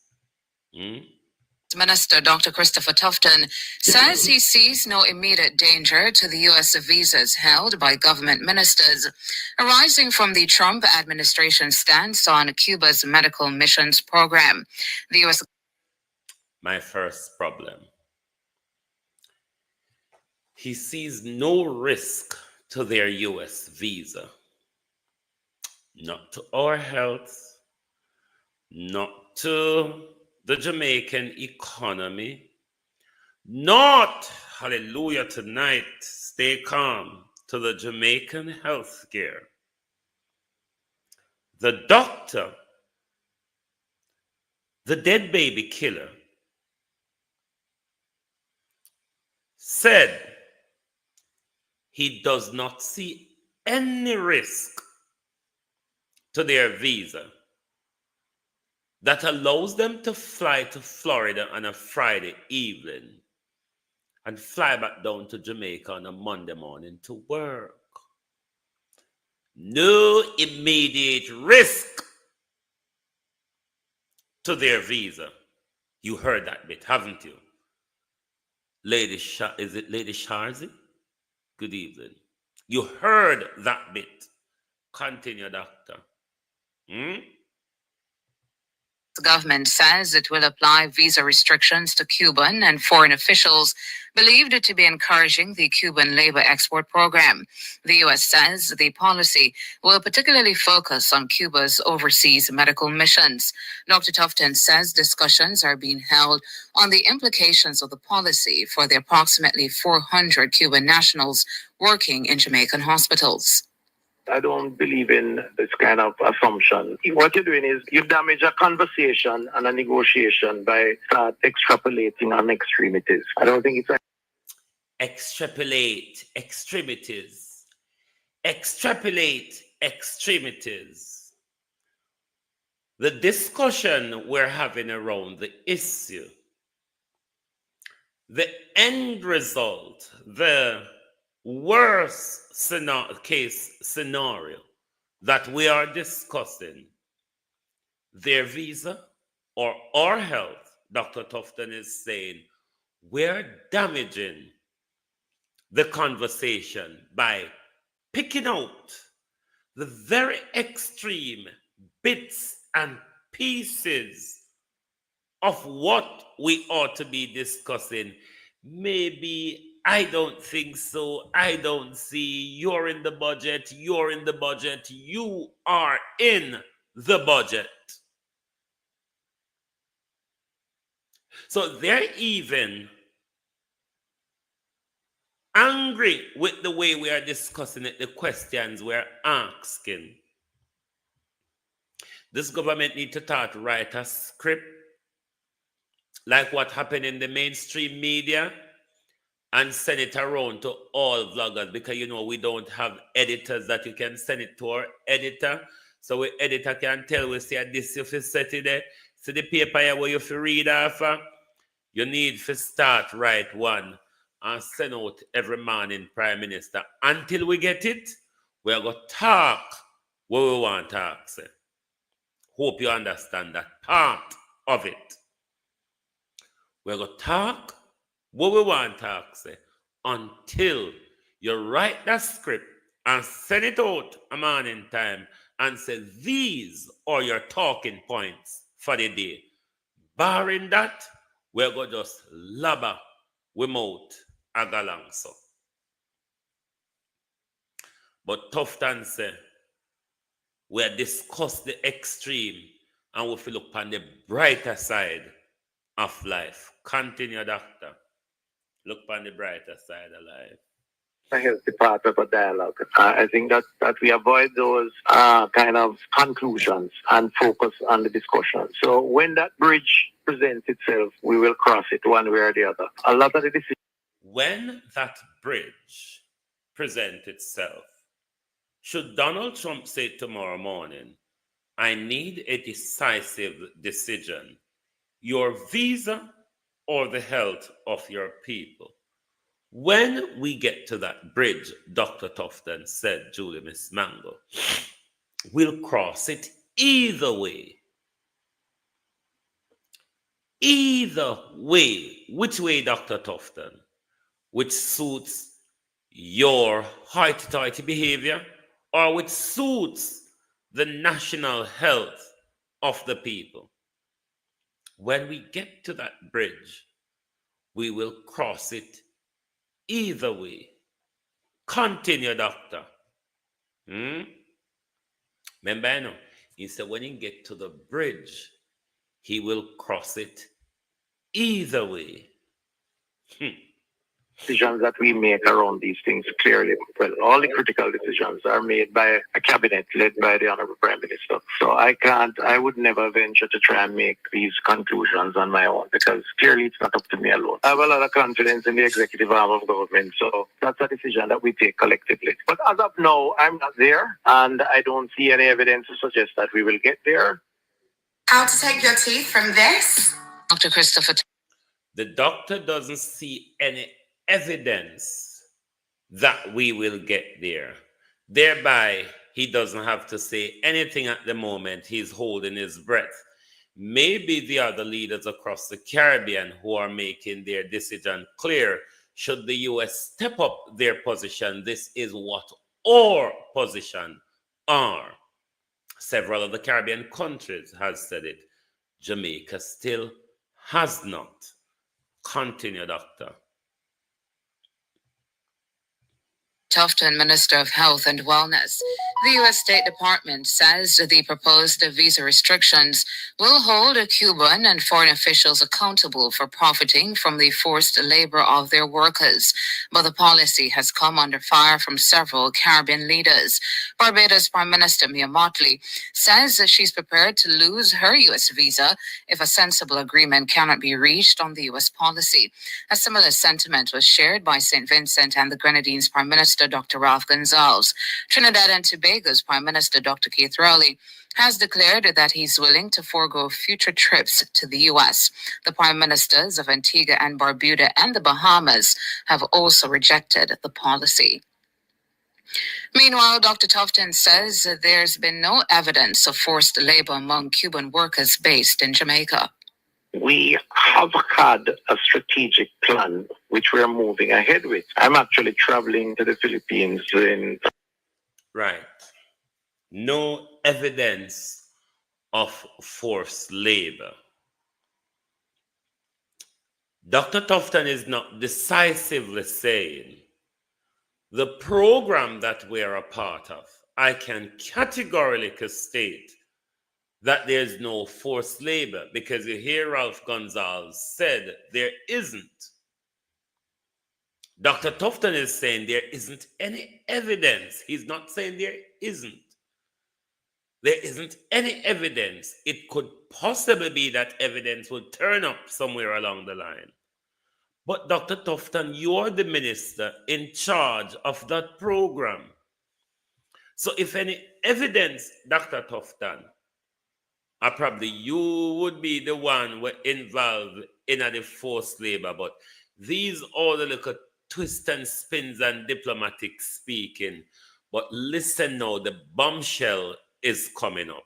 Minister Dr. Christopher Tufton says he sees no immediate danger to the U.S. visas held by government ministers arising from the Trump administration's stance on Cuba's medical missions program. The U.S. My first problem. He sees no risk to their U.S. visa. Not to our health, not to the Jamaican economy, not, hallelujah tonight, stay calm, to the Jamaican health care. The doctor, the dead baby killer, said he does not see any risk to their visa that allows them to fly to Florida on a Friday evening and fly back down to Jamaica on a Monday morning to work. No immediate risk to their visa. You heard that bit, haven't you? Is it Lady Sharzy? Good evening. You heard that bit. Continue, doctor. The government says it will apply visa restrictions to Cuban and foreign officials believed to be encouraging the Cuban labor export program. The U.S. says the policy will particularly focus on Cuba's overseas medical missions. Dr. Tufton says discussions are being held on the implications of the policy for the approximately 400 Cuban nationals working in Jamaican hospitals. I don't believe in this kind of assumption. What you're doing is you damage a conversation and a negotiation by extrapolating on extremities. I don't think it's extrapolate extremities. Extrapolate extremities. The discussion we're having around the issue, the end result, the worst case scenario that we are discussing, their visa or our health, Dr. Tufton is saying, we're damaging the conversation by picking out the very extreme bits and pieces of what we ought to be discussing. Maybe I don't think so. I don't see. You're in the budget. You're in the budget. You are in the budget. So they're even angry with the way we are discussing it, the questions we're asking. This government needs to start to write a script like what happened in the mainstream media and send it around to all vloggers, because you know we don't have editors that you can send it to our editor. So we editor can tell we say this if you set it there. So the paper here where you have to read off, you need to start write one and send out every morning, Prime Minister. Until we get it, we're going to talk what we want to talk. Say. Hope you understand that part of it. We're going to talk what we want to talk. Say, until you write that script and send it out a morning time and say, these are your talking points for the day. Barring that, we're going to just labber we mouth a galang so. But Tufton say, we discuss the extreme and we feel look on the brighter side of life. Continue, Doctor. Look on the brighter side of life. A healthy part of a dialogue. I think that we avoid those kind of conclusions and focus on the discussion. So when that bridge presents itself, we will cross it one way or the other. A lot of the decisions. When that bridge presents itself, should Donald Trump say tomorrow morning, I need a decisive decision, your visa or the health of your people? When we get to that bridge, Dr. Tufton said, Julie Miss Mango, we'll cross it either way. Either way. Which way, Dr. Tufton? Which suits your hoity-toity behavior or which suits the national health of the people? When we get to that bridge, we will cross it either way. Continue, Doctor. Remember, I know, he said when he get to the bridge, he will cross it either way. Decisions that we make around these things clearly. Well, all the critical decisions are made by a cabinet led by the Honorable Prime Minister. So I would never venture to try and make these conclusions on my own because clearly it's not up to me alone. I have a lot of confidence in the executive arm of government. So that's a decision that we take collectively. But as of now, I'm not there and I don't see any evidence to suggest that we will get there. How to take your teeth from this? Dr. Christopher. The doctor doesn't see any evidence that we will get there. Thereby, he doesn't have to say anything at the moment. He's holding his breath. Maybe the other leaders across the Caribbean who are making their decision clear, should the US step up their position, this is what our position are. Several of the Caribbean countries have said it. Jamaica still has not. Continue, Doctor. Tufton, Minister of Health and Wellness. The U.S. State Department says the proposed visa restrictions will hold Cuban and foreign officials accountable for profiting from the forced labor of their workers. But the policy has come under fire from several Caribbean leaders. Barbados Prime Minister Mia Mottley says that she's prepared to lose her U.S. visa if a sensible agreement cannot be reached on the U.S. policy. A similar sentiment was shared by St. Vincent and the Grenadines Prime Minister Dr. Ralph Gonsalves. Trinidad and Tobago's Prime Minister Dr. Keith Rowley has declared that he's willing to forego future trips to the U.S. The Prime Ministers of Antigua and Barbuda and the Bahamas have also rejected the policy. Meanwhile, Dr. Tufton says there's been no evidence of forced labor among Cuban workers based in Jamaica. We have had a strategic plan which we're moving ahead with. I'm actually traveling to the Philippines in... Right. No evidence of forced labor. Dr. Tufton is not decisively saying the program that we're a part of, I can categorically state that there's no forced labor, because you hear Ralph Gonsalves said there isn't. Dr. Tufton is saying there isn't any evidence. He's not saying there isn't. There isn't any evidence. It could possibly be that evidence will turn up somewhere along the line. But Dr. Tufton, you're the minister in charge of that program. So if any evidence, Dr. Tufton, or probably you would be the one were involved in the forced labor, but these all the little twists and spins and diplomatic speaking. But listen now, the bombshell is coming up.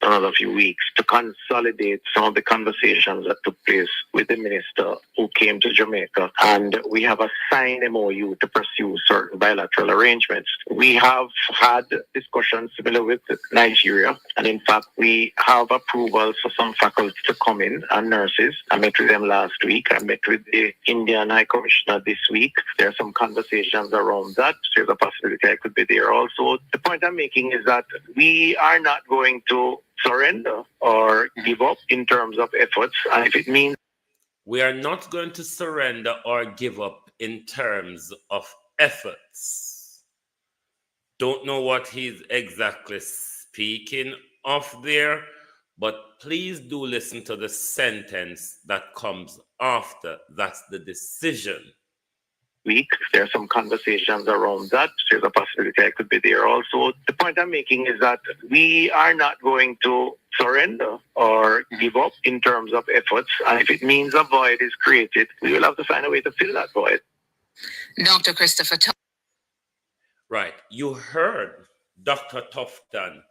Another few weeks to consolidate some of the conversations that took place with the minister who came to Jamaica. And we have a signed MOU to pursue certain bilateral arrangements. We have had discussions similar with Nigeria. And in fact, we have approvals for some faculty to come in and nurses. I met with them last week. I met with the Indian High Commissioner this week. There are some conversations around that. There's a possibility I could be there also. The point I'm making is that we are not going to surrender or give up in terms of efforts. And if it means we are not going to surrender or give up in terms of efforts. Don't know what he's exactly speaking of there, but please do listen to the sentence that comes after. That's the decision. Week. There are some conversations around that. There's a possibility I could be there also. The point I'm making is that we are not going to surrender or give up in terms of efforts. And if it means a void is created, we will have to find a way to fill that void. Dr. Christopher Tufton. Right. You heard Dr. Tufton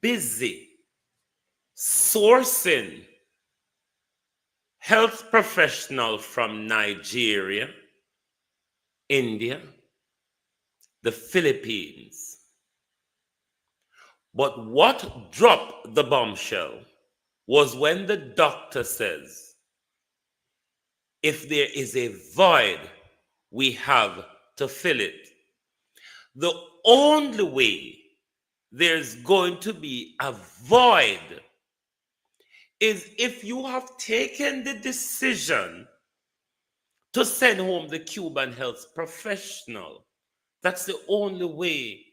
busy sourcing health professional from Nigeria, India, the Philippines. But what dropped the bombshell was when the doctor says, if there is a void, we have to fill it. The only way there's going to be a void is if you have taken the decision to send home the Cuban health professional. That's the only way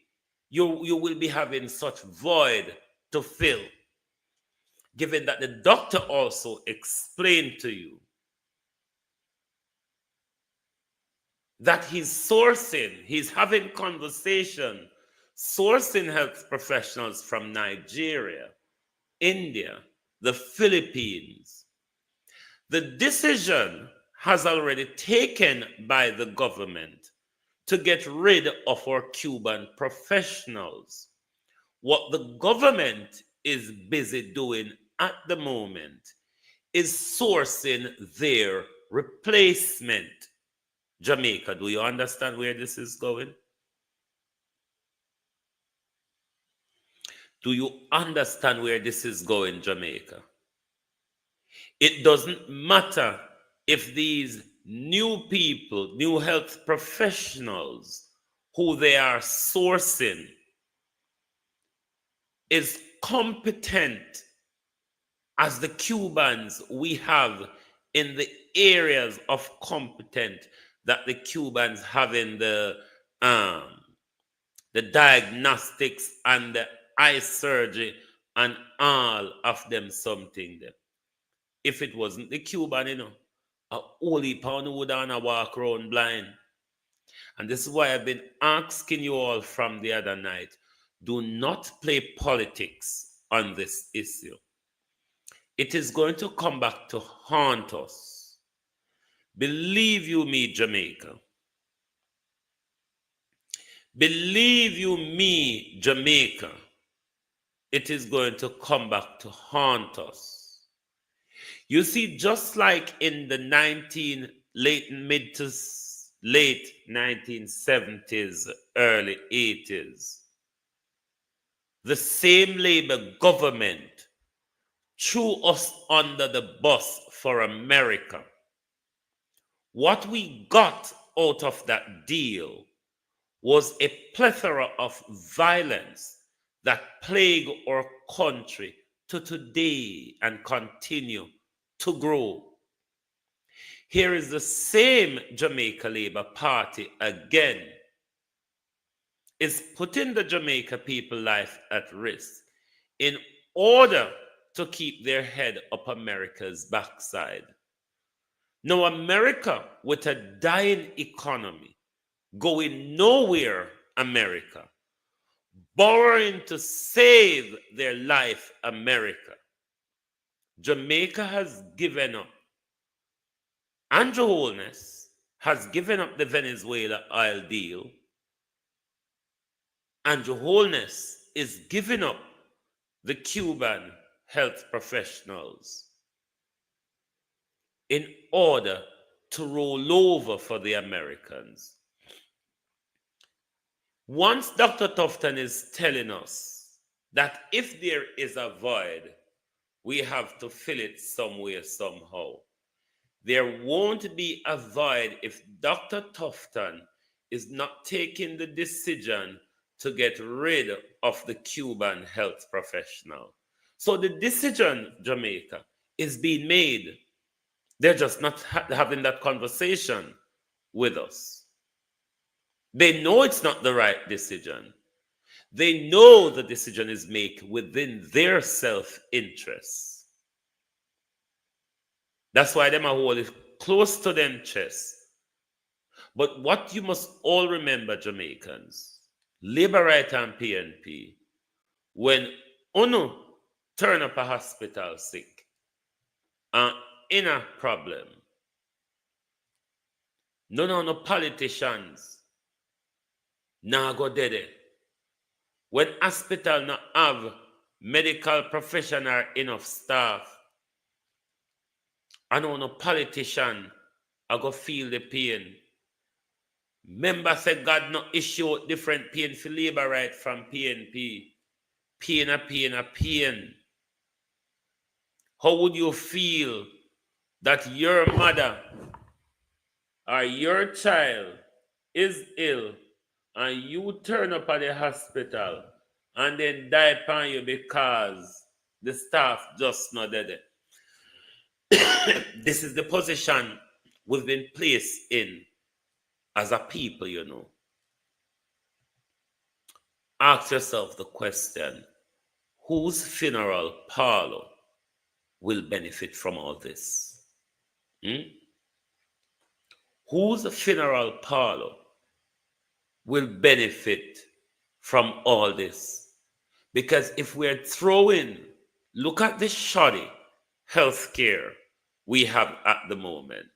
you will be having such void to fill. Given that the doctor also explained to you that he's having conversation, sourcing health professionals from Nigeria, India, the Philippines. The decision has already taken by the government to get rid of our Cuban professionals. What the government is busy doing at the moment is sourcing their replacement. Jamaica, do you understand where this is going? Do you understand where this is going, Jamaica? It doesn't matter if these new people, new health professionals who they are sourcing is competent as the Cubans we have in the areas of competent that the Cubans have in the diagnostics and the eye surgery and all of them something there. If it wasn't the Cuban, a holy pound would have walk around blind. And this is why I've been asking you all from the other night, do not play politics on this issue. It is going to come back to haunt us. Believe you me, Jamaica. Believe you me, Jamaica. It is going to come back to haunt us. You see, just like in the late 1970s, early 80s, the same Labour government threw us under the bus for America. What we got out of that deal was a plethora of violence that plague our country to today and continue to grow. Here is the same Jamaica Labour Party again, is putting the Jamaica people life at risk in order to keep their head up America's backside. Now, America, with a dying economy, going nowhere, America, borrowing to save their life, America. Jamaica has given up. Andrew Holness has given up the Venezuela oil deal. Andrew Holness is giving up the Cuban health professionals in order to roll over for the Americans. Once Dr. Tufton is telling us that if there is a void, we have to fill it somewhere, somehow. There won't be a void if Dr. Tufton is not taking the decision to get rid of the Cuban health professional. So the decision, Jamaica, is being made. They're just not having that conversation with us. They know it's not the right decision. They know the decision is made within their self-interest. That's why them are hold it close to them chest. But what you must all remember, Jamaicans, Labour Right and PNP, when UNO turn up a hospital sick, in a problem, no politicians now go dead. When hospital not have medical professional enough staff, I know no politician I go feel the pain. Member said God not issue different pain for Labour Right from PNP. Pain a pain a pain. How would you feel that your mother or your child is ill and you turn up at the hospital and then die upon you because the staff just not dead? This is the position we've been placed in as a people, you know. Ask yourself the question, whose funeral parlor will benefit from all this? Whose funeral parlor will benefit from all this? Because if we're throwing, look at the shoddy healthcare we have at the moment.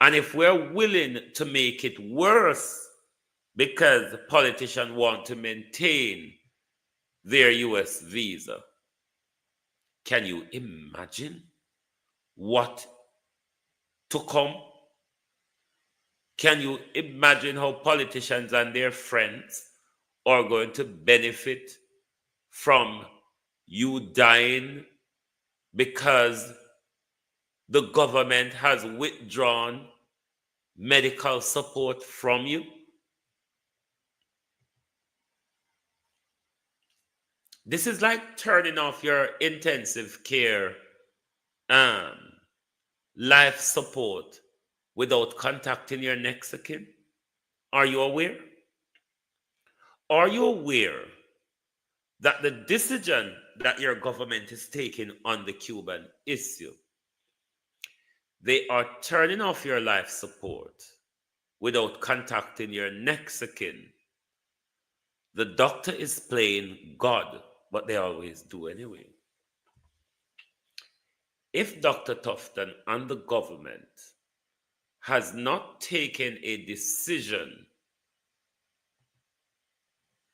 And if we're willing to make it worse because the politicians want to maintain their US visa, can you imagine what to come? Can you imagine how politicians and their friends are going to benefit from you dying because the government has withdrawn medical support from you? This is like turning off your intensive care life support without contacting your next of kin. Are you aware? Are you aware that the decision that your government is taking on the Cuban issue, they are turning off your life support without contacting your next of kin? The doctor is playing God, but they always do anyway. If Dr. Tufton and the government has not taken a decision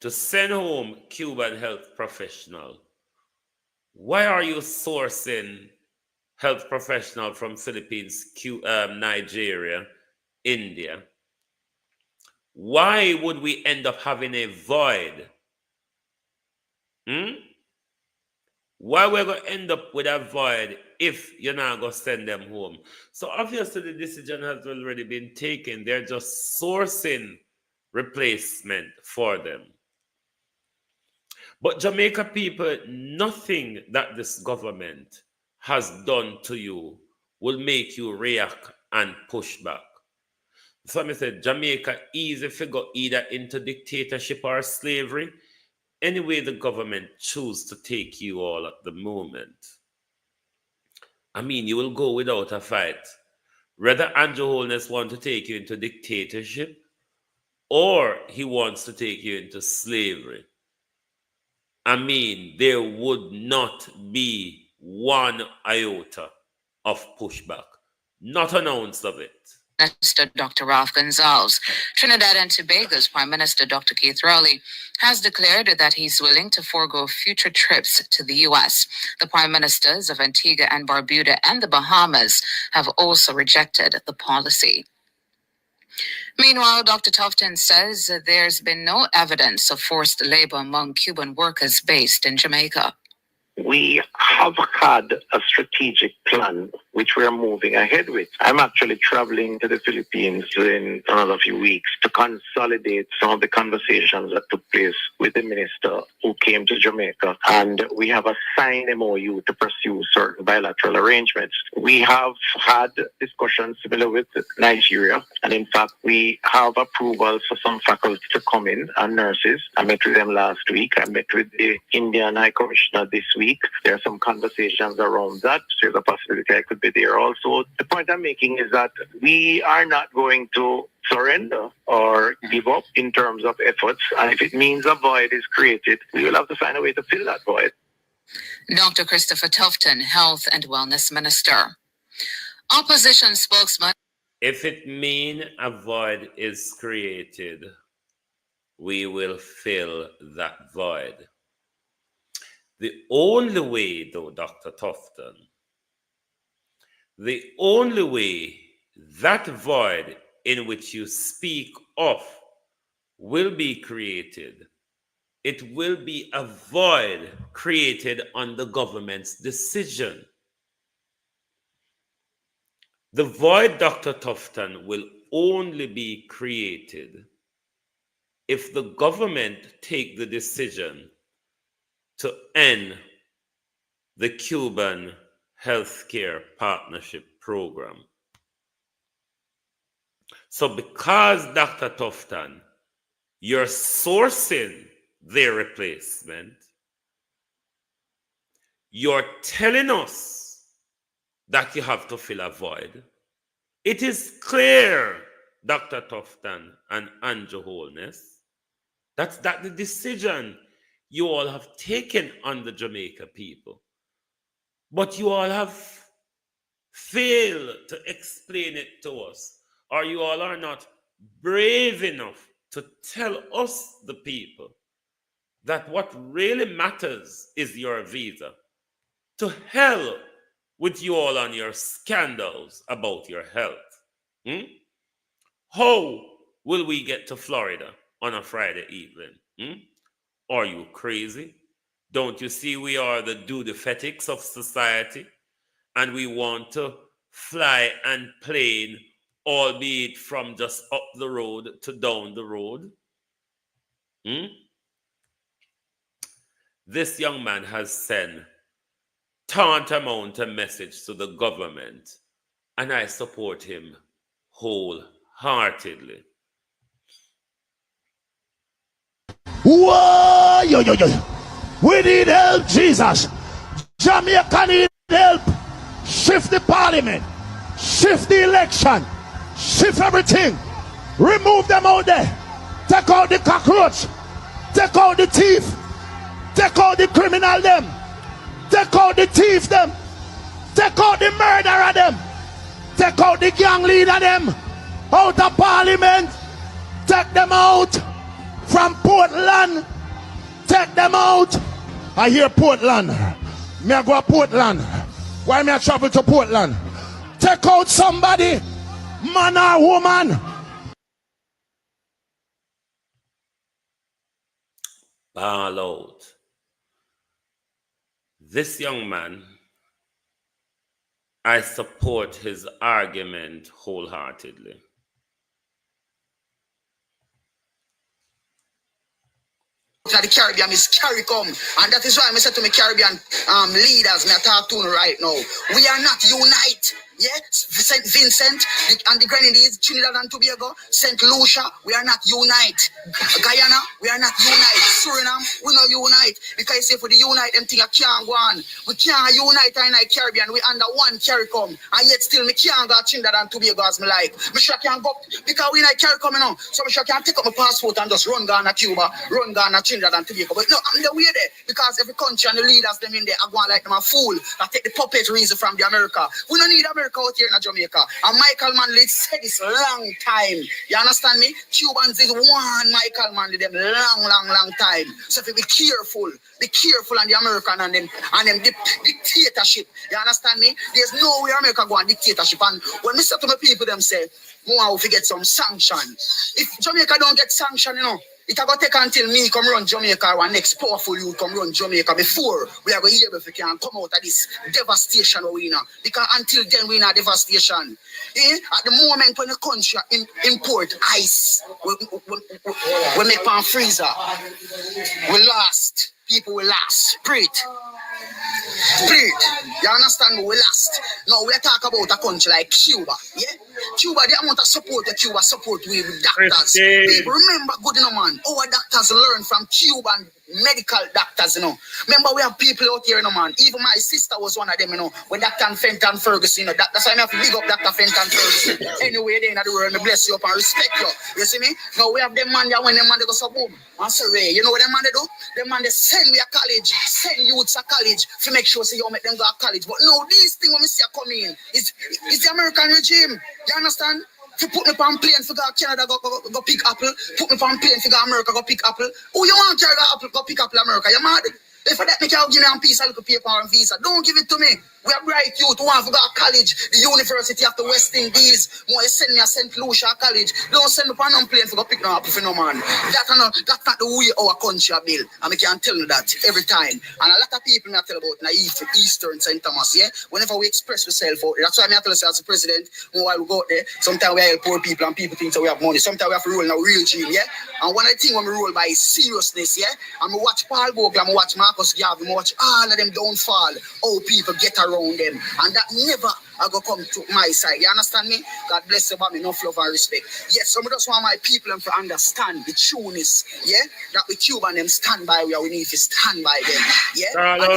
to send home Cuban health professional, why are you sourcing health professional from Philippines, Nigeria, India? Why would we end up having a void? Why we're going to end up with a void if you're not going to send them home? So obviously the decision has already been taken. They're just sourcing replacement for them. But Jamaica people, nothing that this government has done to you will make you react and push back. So I said, Jamaica easy figure either into dictatorship or slavery. Anyway, the government choose to take you all at the moment. I mean, you will go without a fight. Whether Andrew Holness wants to take you into dictatorship or he wants to take you into slavery, I mean, there would not be one iota of pushback, not an ounce of it. Minister Dr. Ralph Gonsalves. Trinidad and Tobago's Prime Minister Dr. Keith Rowley has declared that he's willing to forego future trips to the U.S. The Prime Ministers of Antigua and Barbuda and the Bahamas have also rejected the policy. Meanwhile, Dr. Tufton says there's been no evidence of forced labor among Cuban workers based in Jamaica. We have had a strategic plan which we are moving ahead with. I'm actually traveling to the Philippines in another few weeks to consolidate some of the conversations that took place with the minister who came to Jamaica. And we have a signed MOU to pursue certain bilateral arrangements. We have had discussions similar with Nigeria. And in fact, we have approvals for some faculty to come in and nurses. I met with them last week. I met with the Indian High Commissioner this week. There are some conversations around that. There's a possibility I could be there also. The point I'm making is that we are not going to surrender or give up in terms of efforts. And if it means a void is created, we will have to find a way to fill that void. Dr. Christopher Tufton, Health and Wellness Minister. Opposition spokesman. If it means a void is created, we will fill that void. The only way, though, Dr. Tufton, the only way that void in which you speak of will be created, it will be a void created on the government's decision. The void, Dr. Tufton, will only be created if the government take the decision to end the Cuban Healthcare Partnership Program. So because, Dr. Tufton, you're sourcing their replacement, you're telling us that you have to fill a void. It is clear, Dr. Tufton and Andrew Holness, that the decision you all have taken on the Jamaica people. But you all have failed to explain it to us, or you all are not brave enough to tell us, the people, that what really matters is your visa. To hell with you all on your scandals about your health. How will we get to Florida on a Friday evening? Are you crazy? Don't you see we are the do-the-fetics of society? And we want to fly and plane, albeit from just up the road to down the road? This young man has sent tantamount a message to the government, and I support him wholeheartedly. Whoa, yo. We need help, Jesus. Jamaica need help. Shift the parliament. Shift the election. Shift everything. Remove them out there. Take out the cockroach. Take out the thief. Take out the criminal them. Take out the thief them. Take out the murderer them. Take out the gang leader them. Out of parliament. Take them out. From Portland, take them out. I hear Portland. Me I go to Portland. Why me I travel to Portland? Take out somebody, man or woman. Ball out. This young man, I support his argument wholeheartedly. The Caribbean is CARICOM, and that is why I said to my Caribbean leaders, I talk to them right now. We are not unite. Yeah, St. Vincent and the Grenadines, Trinidad and Tobago, St. Lucia, we are not unite. Guyana, we are not unite. Suriname, we not unite. Because if we unite, them thing I can't go on. We can't unite in the Caribbean. We under one CARICOM. And yet still, me can't go to Trinidad and Tobago as me like. Me sure can't go, because we in the CARICOM, you know. So me sure can't take up my passport and just run Ghana, Cuba, run Ghana, Trinidad and Tobago. But no, I'm the way there. Because every country and the leaders them in there are going like them a fool. That take the puppet reason from the America. We don't need America out here in Jamaica. And Michael Manley said this long time. You understand me? Cubans is one Michael Manley them long time. So if you be careful on the American and them dictatorship. You understand me? There's no way America go on dictatorship. And when we say to my people, them say, we to get some sanction. If Jamaica don't get sanction, you know, it will take until me come run Jamaica or next powerful you come run Jamaica before we are going to hear if we can come out of this devastation we know. Because until then we in a devastation. At the moment when the country import ice, we make pan freezer. We last. People will last. Spirit. You understand me? We last. Now we talk about a country like Cuba. Yeah? Cuba, the amount of support that Cuba support with doctors. People remember good, you know, man. Our doctors learn from Cuban medical doctors, you know. Remember, we have people out here, you know, man. Even my sister was one of them, you know. When Dr. Fenton Ferguson, you know. That's why I have to big up Dr. Fenton Ferguson. Anyway, they in the world, me bless you up and respect you. You see me? Now we have them man there when them man they go so boom. And so you know what them man they do? Them man they send we a college, send youths a college to make sure you make them go to college. But no, these things when we see come in is the American regime. You understand? To put me on plane to go Canada, go pick apple. Put me on plane to go America, go pick apple. Who you want to carry apple, go pick apple America? You mad? If for that, me can give me a piece of little paper and visa. Don't give it to me. We are bright youth who want to go to college. The University of the West Indies. Want to send me a St. Lucia college. Don't send me on a plane to go pick no apple for no man. That's not the way our country are built. And I can tell you that every time. And a lot of people me tell about Eastern St. Thomas, yeah? Whenever we express ourselves out there. That's why I tell us as a president, while we go out there, sometimes we help poor people and people think that we have money. Sometimes we have to rule in a real dream, yeah? And one of the things when we rule by is seriousness, yeah? And we watch Paul Bogle and we watch Marcus Garvey, we watch all of them downfall, how people get around them. And that never I go come to my side. You understand me? God bless you, me enough love and respect. Yes, some of us want my people to understand the trueness, yeah? That we Cuban them stand by where we need to stand by them. Yeah?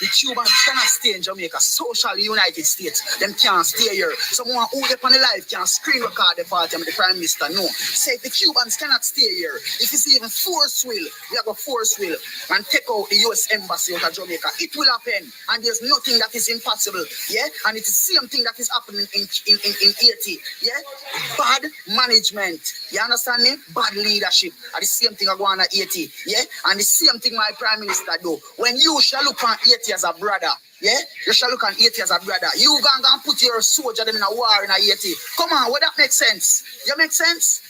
The Cubans cannot stay in Jamaica. Social United States, them can't stay here. Someone who they on the life can screen record the party and the Prime Minister. No. Say the Cubans cannot stay here. If it's even force will, we have a force will and take out the US Embassy out of Jamaica. It will happen. And there's nothing that is impossible. Yeah? And it is the same thing that is happening in Haiti. Yeah? Bad management. You understand me? Bad leadership. And the same thing I go on at Haiti. Yeah? And the same thing my Prime Minister do. When you shall look on Haiti as a brother, yeah? You shall look on Haiti as a brother. You gonna put your soldier them in a war in a Haiti. Come on, would that make sense? You make sense?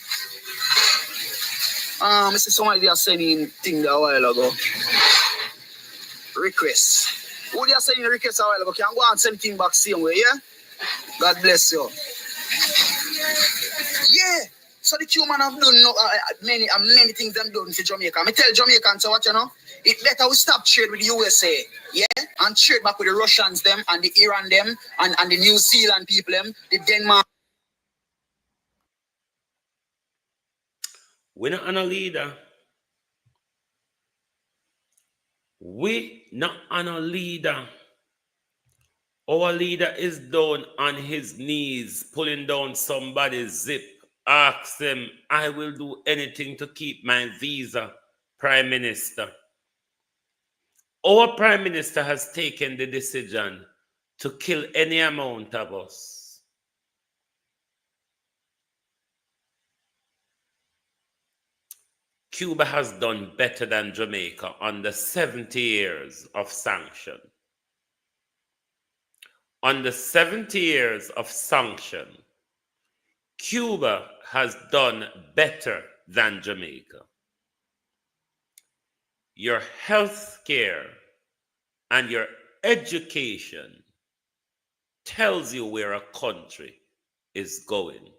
I see somebody are sending thing there a while ago. Request. Who they are sending request a while ago? Can go and send thing back same way, yeah? God bless you. Yeah. So the Cuban have done many things them done for Jamaica. I tell Jamaicans, so what you know? It better we stop trade with the USA, yeah? And trade back with the Russians them and the Iran them and the New Zealand people them, the Denmark. We're not on a leader. We not on a leader. Our leader is down on his knees, pulling down somebody's zip. Ask them, I will do anything to keep my visa, Prime Minister. Our Prime Minister has taken the decision to kill any amount of us. Cuba has done better than Jamaica under 70 years of sanction. Under 70 years of sanction, Cuba has done better than Jamaica. Your health care and your education tells you where a country is going.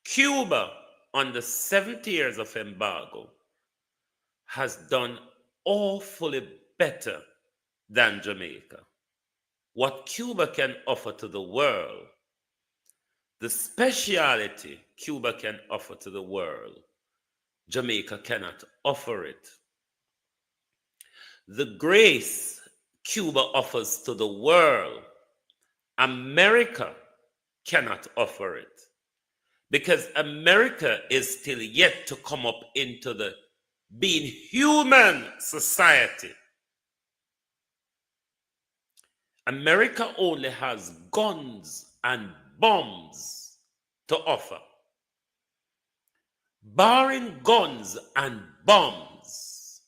Cuba, under 70 years of embargo, has done awfully better than Jamaica. what Cuba can offer to the world, the speciality Cuba can offer to the world, Jamaica cannot offer it. The grace Cuba offers to the world, America cannot offer it. Because America is still yet to come up into the being human society. America only has guns and bombs to offer. Barring guns and bombs,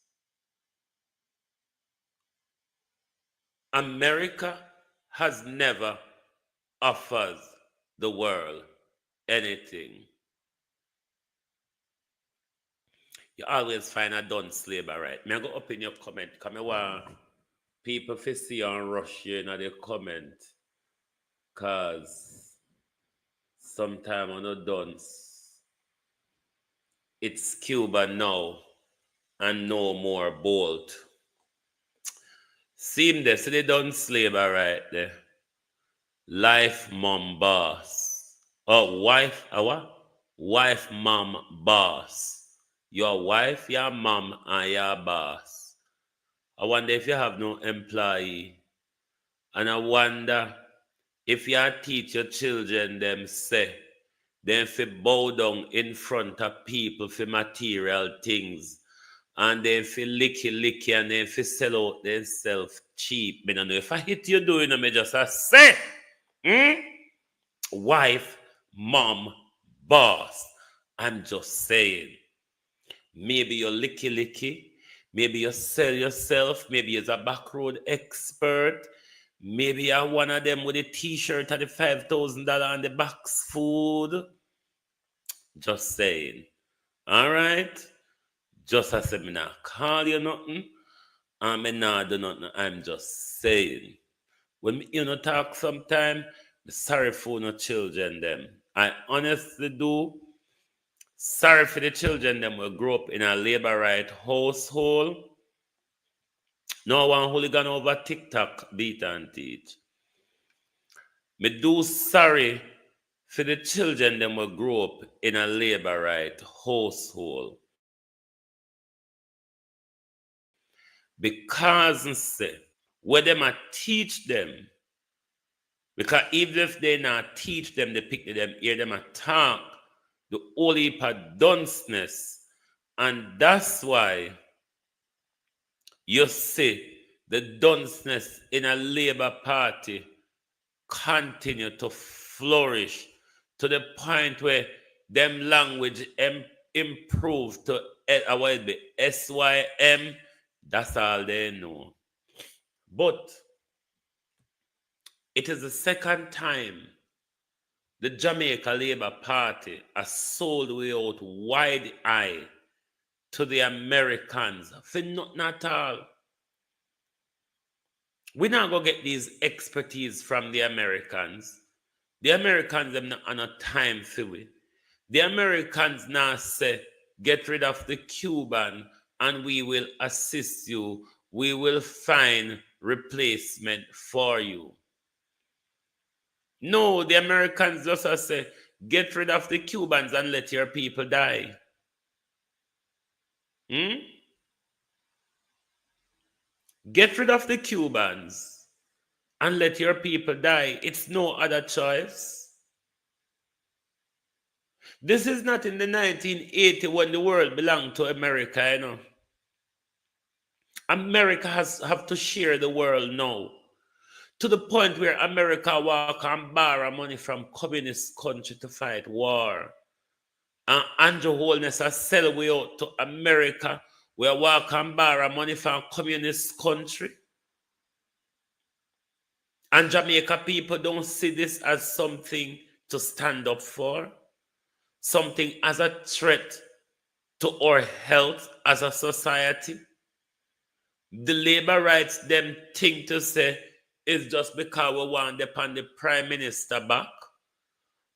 America has never offered the world anything. You always find a done slaver, right? May I go up in your comment? Come here, people to see and rush you in the comment. Because sometime I'm not done. It's Cuba now and no more bolt. Seem there, so they done slaver right there. Life mom boss. Oh, wife, what? Wife mom boss. Your wife, your mom, and your boss. I wonder if you have no employee. And I wonder if you teach your children them say, then if you bow down in front of people for material things, and then if you licky, and then if you sell out themselves cheap. I don't know if I hit you doing them, I just say, wife, mom, boss. I'm just saying. Maybe you're licky, maybe you sell yourself, maybe you're a backroad expert, maybe you're one of them with a t-shirt at the $5,000 and the box food. Just saying. All right? Just as I'm not call you nothing, I'm not do nothing. I'm just saying. When you know talk sometime, sorry for no children them. I honestly do. Sorry for the children them will grow up in a labor right household. No one hooligan over TikTok beat and teach. Me do sorry for the children them will grow up in a labor right household. Because say, where them a teach them, because even if they not teach them, they pick them, hear them a talk, the whole heap of dunceness. And that's why you see the dunceness in a Labour Party continue to flourish to the point where them language improve to SYM. That's all they know. But it is the second time the Jamaica Labour Party has sold way out wide eye to the Americans for nothing at all. We're not going to get these expertise from the Americans. The Americans them not on a time for it. The Americans now say, get rid of the Cuban and we will assist you. We will find replacement for you. No, the Americans just say, get rid of the Cubans and let your people die. Get rid of the Cubans and let your people die. It's no other choice. This is not in the 1980 when the world belonged to America, you know. America have to share the world now. To the point where America walk and borrow money from communist country to fight war. And Andrew Holness has sell way out to America where walk and borrow money from communist country. And Jamaica people don't see this as something to stand up for. Something as a threat to our health as a society. The labor rights them think to say is just because we want to upon the prime minister back.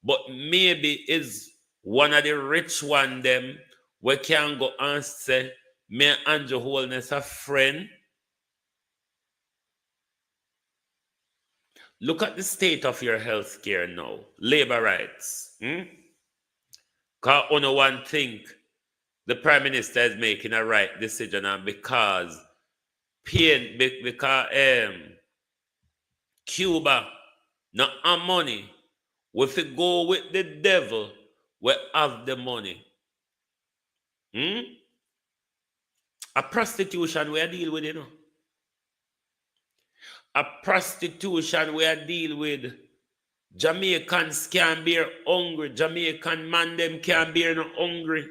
But maybe is one of the rich one them we can go and say, me and Andrew Holness a friend. Look at the state of your health care now. Labor rights. Because on one thing, the Prime Minister is making a right decision, and because Cuba not have money, if we go with the devil, we have the money. A prostitution we deal with, you know. A prostitution we deal with. Jamaicans can't bear hungry. Jamaican man them can't bear no hungry.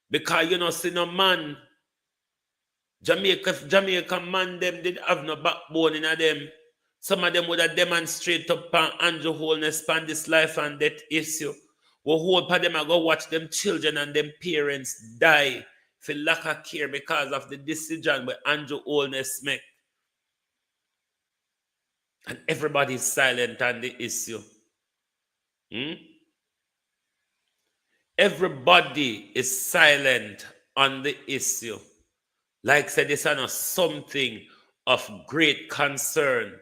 Because you know, see no man. Jamaican man them did have no backbone in them. Some of them would have demonstrated upon Andrew Holness upon this life and death issue. We hold for them and go watch them children and them parents die for lack of care because of the decision where Andrew Holness make. And everybody's silent on the issue. Everybody is silent on the issue. Like I said, this is not something of great concern.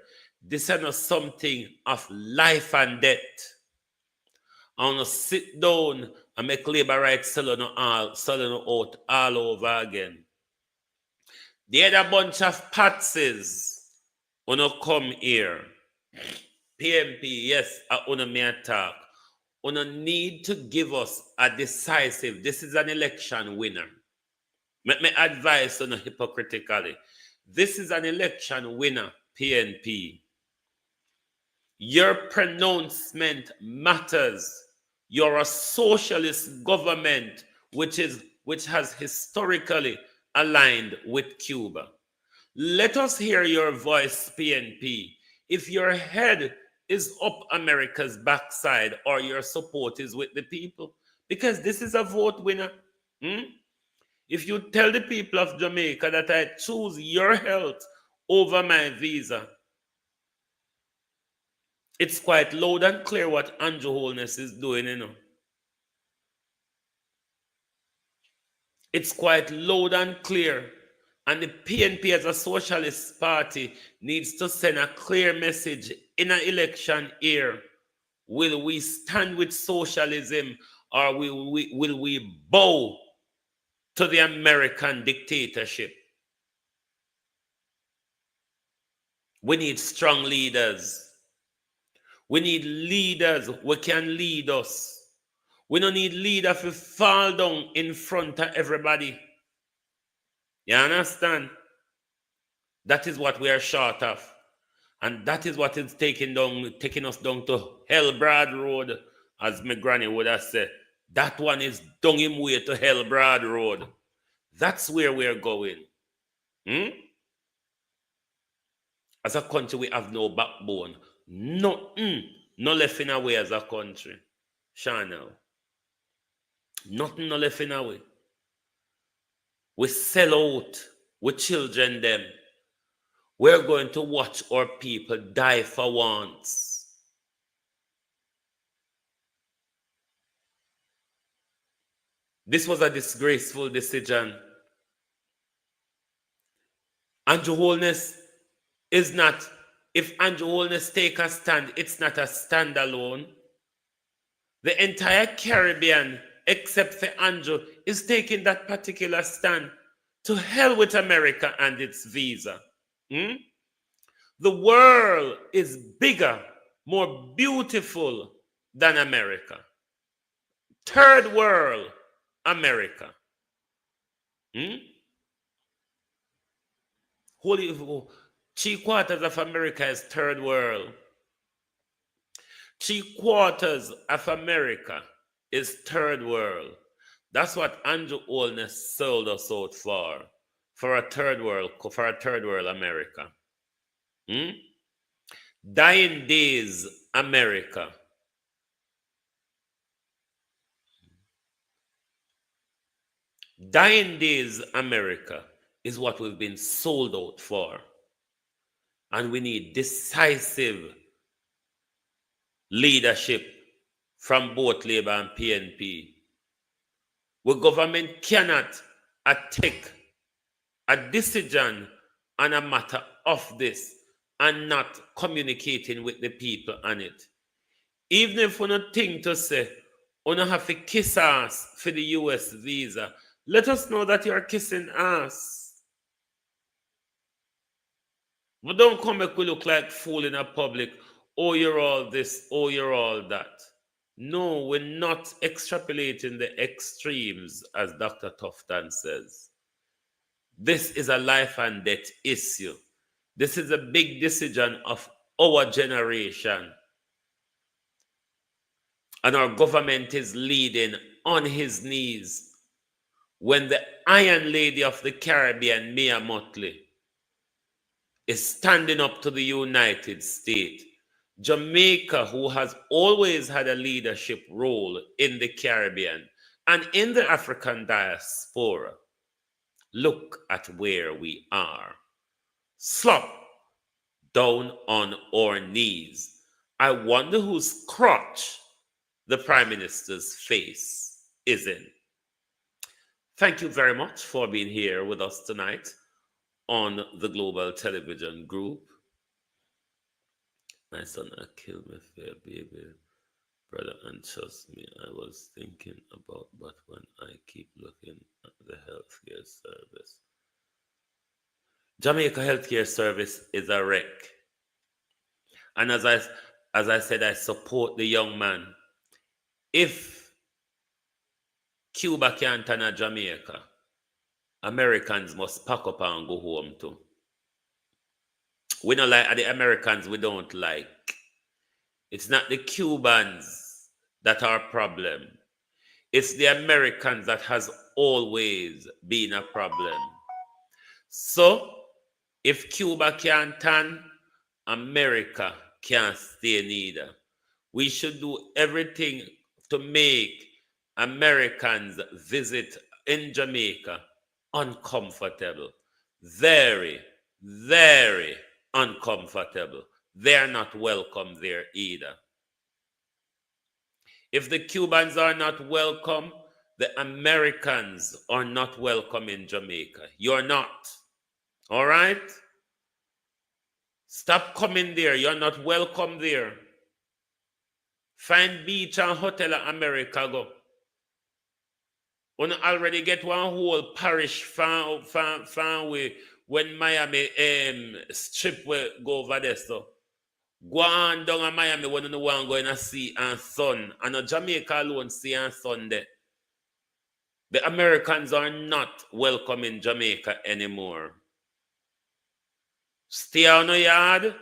This is not something of life and death. I want to sit down and make labor rights selling out all over again. The other bunch of patsies wanna come here. PMP, yes, I wanna me attack. Wanna need to give us a decisive. This is an election winner. Make me advise on hypocritically. This is an election winner, PNP. Your pronouncement matters. You're a socialist government which has historically aligned with Cuba. Let us hear your voice, PNP. If your head is up America's backside or your support is with the people, because this is a vote winner. If you tell the people of Jamaica that I choose your health over my visa, it's quite loud and clear what Andrew Holness is doing, you know. It's quite loud and clear. And the PNP as a socialist party needs to send a clear message in an election year. Will we stand with socialism or will we bow to the American dictatorship? We need strong leaders. We need leaders who can lead us. We don't need leaders who fall down in front of everybody. You understand? That is what we are short of. And that is what is taking us down to Hell Broad Road, as my granny would have said. That one is down him way to Hell Broad Road. That's where we're going. As a country, we have no backbone. Nothing. No left in our way as a country. Channel. Nothing no left in our way. We sell out with children them. We're going to watch our people die for wants. This was a disgraceful decision. Andrew Holness is not, if Andrew Holness take a stand, it's not a standalone. The entire Caribbean, except for Andrew, is taking that particular stand. To hell with America and its visa. The world is bigger, more beautiful than America. Third world, America. Holy, 3/4 of America is third world. 3/4 of America is third world. That's what Andrew Holness sold us out for a third world America. Dying days, America. Dying days, America is what we've been sold out for. And we need decisive leadership from both Labour and PNP. Where government cannot take a decision on a matter of this and not communicating with the people on it. Even if we don't think to say, we don't have to kiss ass for the US visa, let us know that you're kissing ass. But don't come back we look like fool in a public. Oh, you're all this. Oh, you're all that. No, we're not extrapolating the extremes, as Dr. Tufton says. This is a life and death issue. This is a big decision of our generation. And our government is leading on his knees when the Iron Lady of the Caribbean, Mia Mottley, is standing up to the United States. Jamaica, who has always had a leadership role in the Caribbean and in the African diaspora, look at where we are. Slop down on our knees. I wonder whose crotch the Prime Minister's face is in. Thank you very much for being here with us tonight on the Global Television Group. My son, I killed my fair baby brother, and trust me, I was thinking about, but when I keep looking at the healthcare service. Jamaica healthcare service is a wreck. And as I said, I support the young man. If Cuba can't turn Jamaica, Americans must pack up and go home too. We don't like the Americans we don't like. It's not the Cubans that are a problem. It's the Americans that has always been a problem. So, if Cuba can't turn, America can't stay neither. We should do everything to make Americans visit in Jamaica uncomfortable. Very, very uncomfortable. They're not welcome there either. If the Cubans are not welcome, the Americans are not welcome in Jamaica. You're not. All right? Stop coming there. You're not welcome there. Find beach and hotel in America go. We already get one whole parish far away when Miami strip will go over there. So go on down in Miami when you want to go in a sea and sun. And Jamaica alone sea and sun there. The Americans are not welcome in Jamaica anymore. Stay on the yard,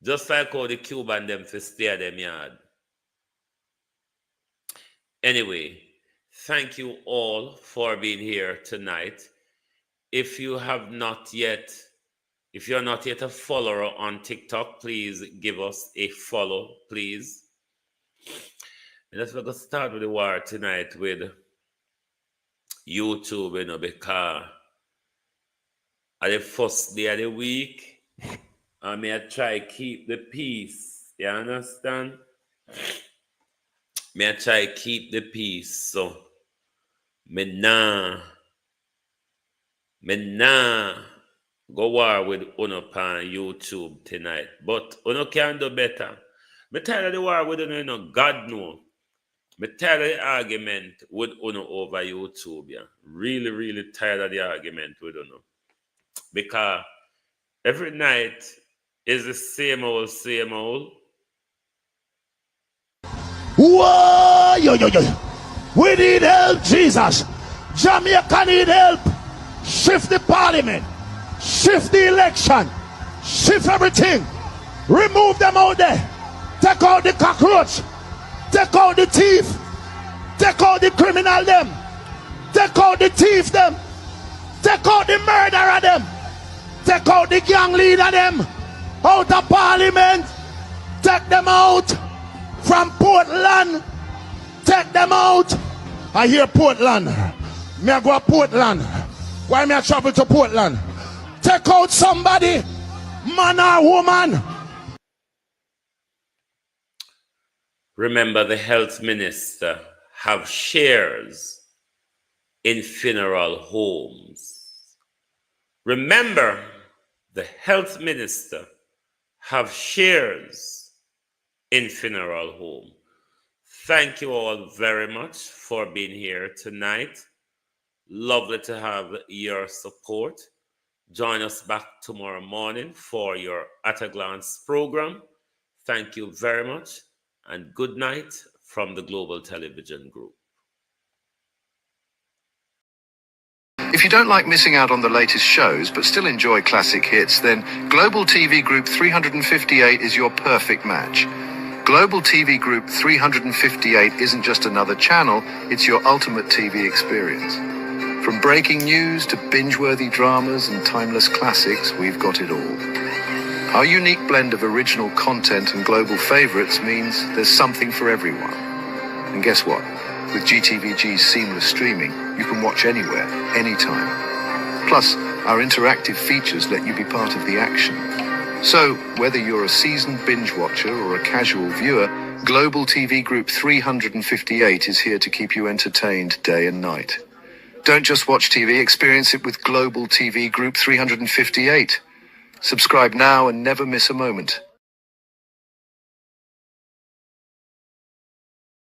just like how the Cuban them to stay at them yard. Anyway, thank you all for being here tonight. If you're not yet a follower on TikTok, please give us a follow, please. And let's go start with the war tonight with YouTube, because at the first day of the week, I may try keep the peace. You understand? May I try keep the peace. So, me nah go war with Uno on YouTube tonight. But Uno can do better. Me tired of the war with Uno, God know. Me tired of the argument with Uno over YouTube. Yeah. Really, really tired of the argument with Uno. Because every night is the same old. Whoa, yo. We need help, Jesus. Jamaica need help. Shift the parliament. Shift the election. Shift everything. Remove them out there. Take out the cockroach. Take out the thief. Take out the criminal them. Take out the thief them. Take out the murderer them. Take out the gang leader them. Out of parliament. Take them out. From Portland, take them out. I hear Portland. Me I go to Portland. Why me I travel to Portland? Take out somebody, man or woman. Remember, the health minister have shares in funeral homes. Remember, the health minister have shares in Funeral Home. Thank you all very much for being here tonight. Lovely to have your support. Join us back tomorrow morning for your At a Glance program. Thank you very much, and good night from the Global Television Group. If you don't like missing out on the latest shows but still enjoy classic hits, then Global TV Group 358 is your perfect match. Global TV Group 358 isn't just another channel, it's your ultimate TV experience. From breaking news to binge-worthy dramas and timeless classics, we've got it all. Our unique blend of original content and global favorites means there's something for everyone. And guess what? With GTVG's seamless streaming, you can watch anywhere, anytime. Plus, our interactive features let you be part of the action. So, whether you're a seasoned binge watcher or a casual viewer, Global TV Group 358 is here to keep you entertained day and night. Don't just watch TV, experience it with Global TV Group 358. Subscribe now and never miss a moment.